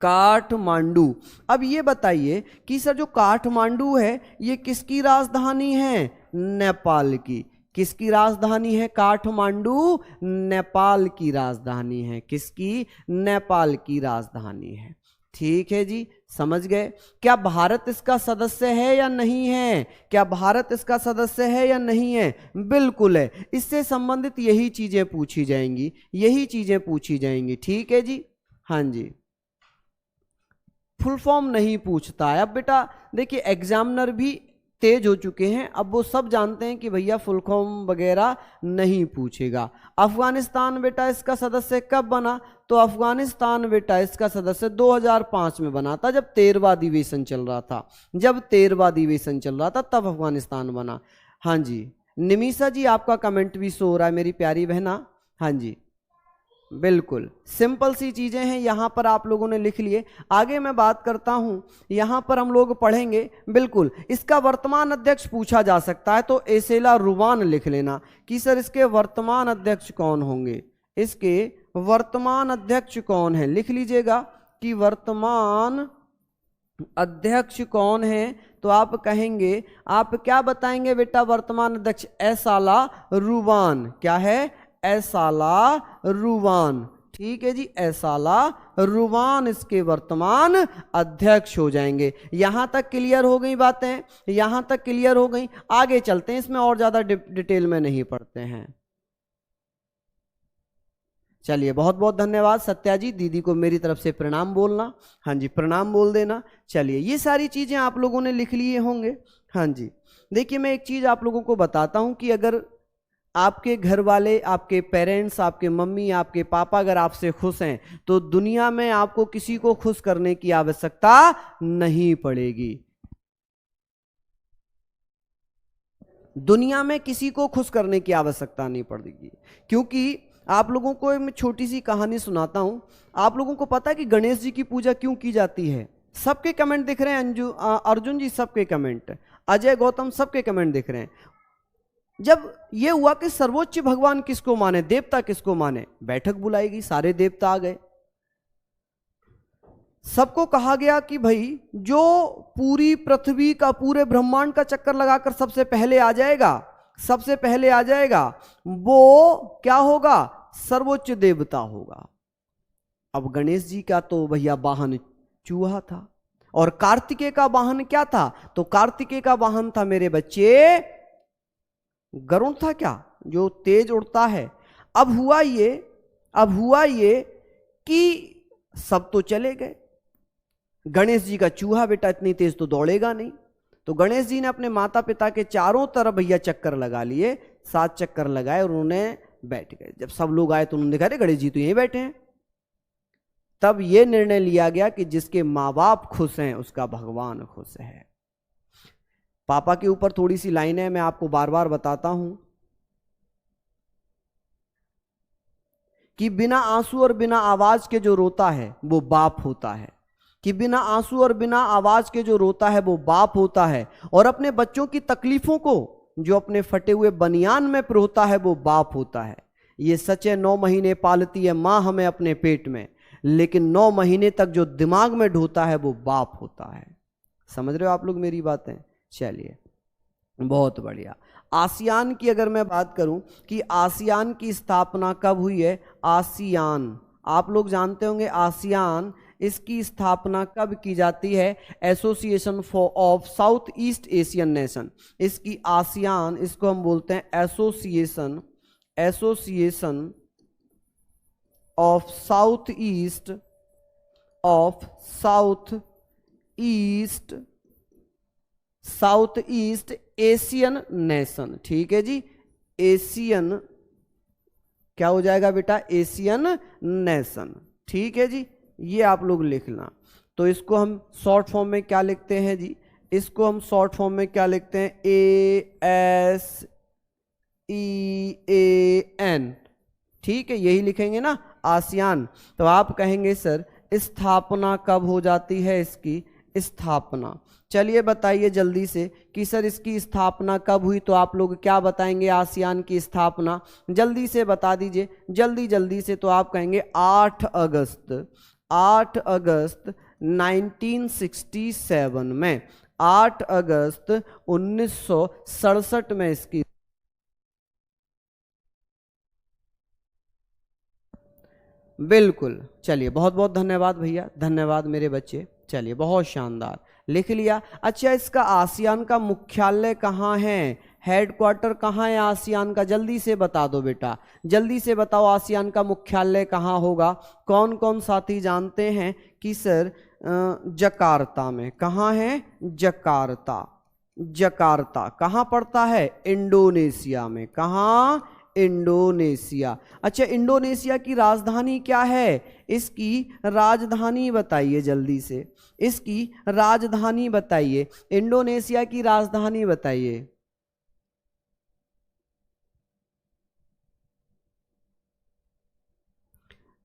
काठमांडू। अब ये बताइए कि सर जो काठमांडू है ये किसकी राजधानी है, नेपाल की। किसकी राजधानी है काठमांडू, नेपाल की राजधानी है। किसकी, नेपाल की राजधानी है। ठीक है जी, समझ गए। क्या भारत इसका सदस्य है या नहीं है, क्या भारत इसका सदस्य है या नहीं है, बिल्कुल है। इससे संबंधित यही चीजें पूछी जाएंगी, यही चीजें पूछी जाएंगी। ठीक है जी, हाँ जी। फुल फॉर्म नहीं पूछता है। अब बेटा देखिए, एग्जामिनर भी तेज हो चुके हैं, अब वो सब जानते हैं कि भैया फुल फॉर्म वगैरह नहीं पूछेगा। अफगानिस्तान बेटा इसका सदस्य कब बना, तो अफगानिस्तान बेटा इसका सदस्य 2005 में बना था, जब 13वां अधिवेशन चल रहा था, जब 13वां अधिवेशन चल रहा था तब अफगानिस्तान बना। हाँ जी, निमिषा जी आपका कमेंट भी सो रहा है मेरी प्यारी बहना। हाँ जी, बिल्कुल सिंपल सी चीजें हैं, यहां पर आप लोगों ने लिख लिए। आगे मैं बात करता हूं, यहां पर हम लोग पढ़ेंगे। बिल्कुल, इसका वर्तमान अध्यक्ष पूछा जा सकता है, तो एसेला रुवान लिख लेना कि सर इसके वर्तमान अध्यक्ष कौन होंगे, इसके वर्तमान अध्यक्ष कौन है, लिख लीजिएगा कि वर्तमान अध्यक्ष कौन है। तो आप कहेंगे, आप क्या बताएंगे बेटा, वर्तमान अध्यक्ष एसाला रुवान। क्या है, एसाला रुवान। ठीक है जी, एसाला रुवान इसके वर्तमान अध्यक्ष हो जाएंगे। यहां तक क्लियर हो गई बातें, यहां तक क्लियर हो गई। आगे चलते हैं, इसमें और ज्यादा डिटेल में नहीं पढ़ते हैं। चलिए, बहुत बहुत धन्यवाद सत्या जी, दीदी को मेरी तरफ से प्रणाम बोलना। हाँ जी, प्रणाम बोल देना। चलिए, ये सारी चीजें आप लोगों ने लिख लिए होंगे। हाँ जी, देखिए मैं एक चीज आप लोगों को बताता हूं कि अगर आपके घर वाले, आपके पेरेंट्स, आपके मम्मी, आपके पापा अगर आपसे खुश हैं, तो दुनिया में आपको किसी को खुश करने की आवश्यकता नहीं पड़ेगी। दुनिया में किसी को खुश करने की आवश्यकता नहीं पड़ेगी, क्योंकि आप लोगों को मैं छोटी सी कहानी सुनाता हूं। आप लोगों को पता है कि गणेश जी की पूजा क्यों की जाती है? सबके कमेंट दिख रहे हैं, अर्जुन जी सबके कमेंट, अजय गौतम सबके कमेंट दिख रहे हैं। जब ये हुआ कि सर्वोच्च भगवान किसको माने, देवता किसको माने, बैठक बुलाई गई, सारे देवता आ गए। सबको कहा गया कि भाई जो पूरी पृथ्वी का, पूरे ब्रह्मांड का चक्कर लगाकर सबसे पहले आ जाएगा, सबसे पहले आ जाएगा, वो क्या होगा? सर्वोच्च देवता होगा। अब गणेश जी का तो भैया वाहन चूहा था, और कार्तिकेय का वाहन क्या था? तो कार्तिकेय का वाहन था मेरे बच्चे गरुड़ था, क्या जो तेज उड़ता है। अब हुआ ये कि सब तो चले गए, गणेश जी का चूहा बेटा इतनी तेज तो दौड़ेगा नहीं। तो गणेश जी ने अपने माता पिता के चारों तरफ भैया चक्कर लगा लिए, 7 चक्कर लगाए और उन्होंने बैठ गए। जब सब लोग आए तो उन्होंने देखा, अरे गणेश जी तो यहीं बैठे हैं। तब यह निर्णय लिया गया कि जिसके माँ बाप खुश हैं उसका भगवान खुश है। पापा के ऊपर थोड़ी सी लाइनें मैं आपको बार बार बताता हूं कि बिना आंसू और बिना आवाज के जो रोता है वो बाप होता है, कि बिना आंसू और बिना आवाज के जो रोता है वो बाप होता है, और अपने बच्चों की तकलीफों को जो अपने फटे हुए बनियान में पिरोता है वो बाप होता है। ये सच है, 9 महीने पालती है माँ हमें अपने पेट में, लेकिन 9 महीने तक जो दिमाग में ढोता है वो बाप होता है। समझ रहे हो आप लोग मेरी बातें? चलिए बहुत बढ़िया। आसियान की अगर मैं बात करूं कि आसियान की स्थापना कब हुई है? आसियान आप लोग जानते होंगे, आसियान इसकी स्थापना कब की जाती है? Association of south east Asian nation, इसकी आसियान, इसको हम बोलते हैं association of south east Asian nation. ठीक है जी, एशियन क्या हो जाएगा बेटा? Asian nation. ठीक है जी, ये आप लोग लिखना। तो इसको हम शॉर्ट फॉर्म में क्या लिखते हैं जी? इसको हम शॉर्ट फॉर्म में क्या लिखते हैं? ASEAN। ठीक है, यही लिखेंगे ना, आसियान। तो आप कहेंगे सर स्थापना कब हो जाती है इसकी? स्थापना चलिए बताइए जल्दी से कि सर इसकी स्थापना कब हुई? तो आप लोग क्या बताएंगे? आसियान की स्थापना जल्दी से बता दीजिए, जल्दी से। तो आप कहेंगे 8 अगस्त 1967 में, 8 अगस्त 1967 में इसकी। बिल्कुल, चलिए बहुत बहुत धन्यवाद भैया, धन्यवाद मेरे बच्चे। चलिए बहुत शानदार, लिख लिया। अच्छा, इसका आसियान का मुख्यालय कहाँ है? हेडक्वार्टर कहाँ है आसियान का? जल्दी से बता दो बेटा, जल्दी से बताओ आसियान का मुख्यालय कहाँ होगा? कौन कौन साथी जानते हैं कि सर जकार्ता में। कहाँ है? जकार्ता कहाँ पड़ता है? इंडोनेशिया में। कहाँ? इंडोनेशिया। अच्छा, इंडोनेशिया की राजधानी क्या है? इसकी राजधानी बताइए जल्दी से, इसकी राजधानी बताइए, इंडोनेशिया की राजधानी बताइए।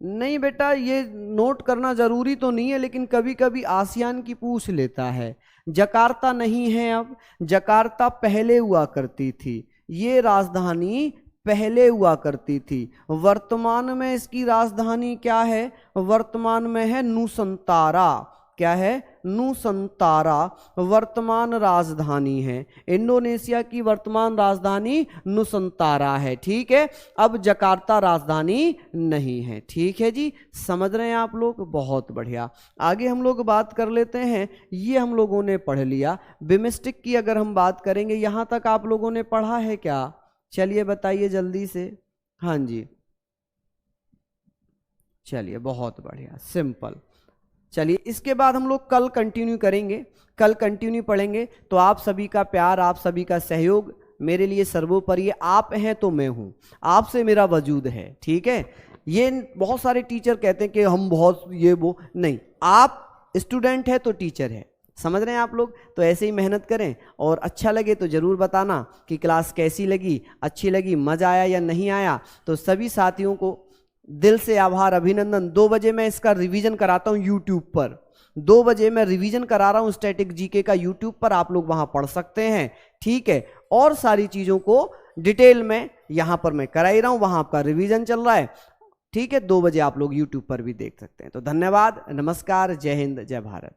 नहीं बेटा, ये नोट करना जरूरी तो नहीं है, लेकिन कभी कभी आसियान की पूछ लेता है। जकार्ता नहीं है अब, जकार्ता पहले हुआ करती थी, ये राजधानी पहले हुआ करती थी। वर्तमान में इसकी राजधानी क्या है? वर्तमान में है नुसंतारा। क्या है? नुसंतारा वर्तमान राजधानी है। इंडोनेशिया की वर्तमान राजधानी नुसंतारा है। ठीक है, अब जकार्ता राजधानी नहीं है। ठीक है जी, समझ रहे हैं आप लोग? बहुत बढ़िया। आगे हम लोग बात कर लेते हैं, ये हम लोगों ने पढ़ लिया। बिमस्टिक की अगर हम बात करेंगे, यहां तक आप लोगों ने पढ़ा है क्या? चलिए बताइए जल्दी से। हाँ जी, चलिए बहुत बढ़िया, सिंपल। चलिए इसके बाद हम लोग कल कंटिन्यू करेंगे, कल कंटिन्यू पढ़ेंगे। तो आप सभी का प्यार, आप सभी का सहयोग मेरे लिए सर्वोपरि है। आप हैं तो मैं हूं, आपसे मेरा वजूद है। ठीक है, ये बहुत सारे टीचर कहते हैं कि हम बहुत ये वो नहीं, आप स्टूडेंट है तो टीचर है। समझ रहे हैं आप लोग? तो ऐसे ही मेहनत करें, और अच्छा लगे तो ज़रूर बताना कि क्लास कैसी लगी, अच्छी लगी, मज़ा आया या नहीं आया। तो सभी साथियों को दिल से आभार, अभिनंदन। 2 बजे मैं इसका रिवीजन कराता हूँ यूट्यूब पर, 2 बजे मैं रिवीजन करा रहा हूँ स्टैटिक जीके का यूट्यूब पर, आप लोग वहाँ पढ़ सकते हैं, ठीक है। और सारी चीज़ों को डिटेल में यहाँ पर मैं करा ही रहा हूँ, वहाँ आपका रिवीजन चल रहा है, ठीक है। 2 बजे आप लोग यूट्यूब पर भी देख सकते हैं। तो धन्यवाद, नमस्कार, जय हिंद, जय भारत।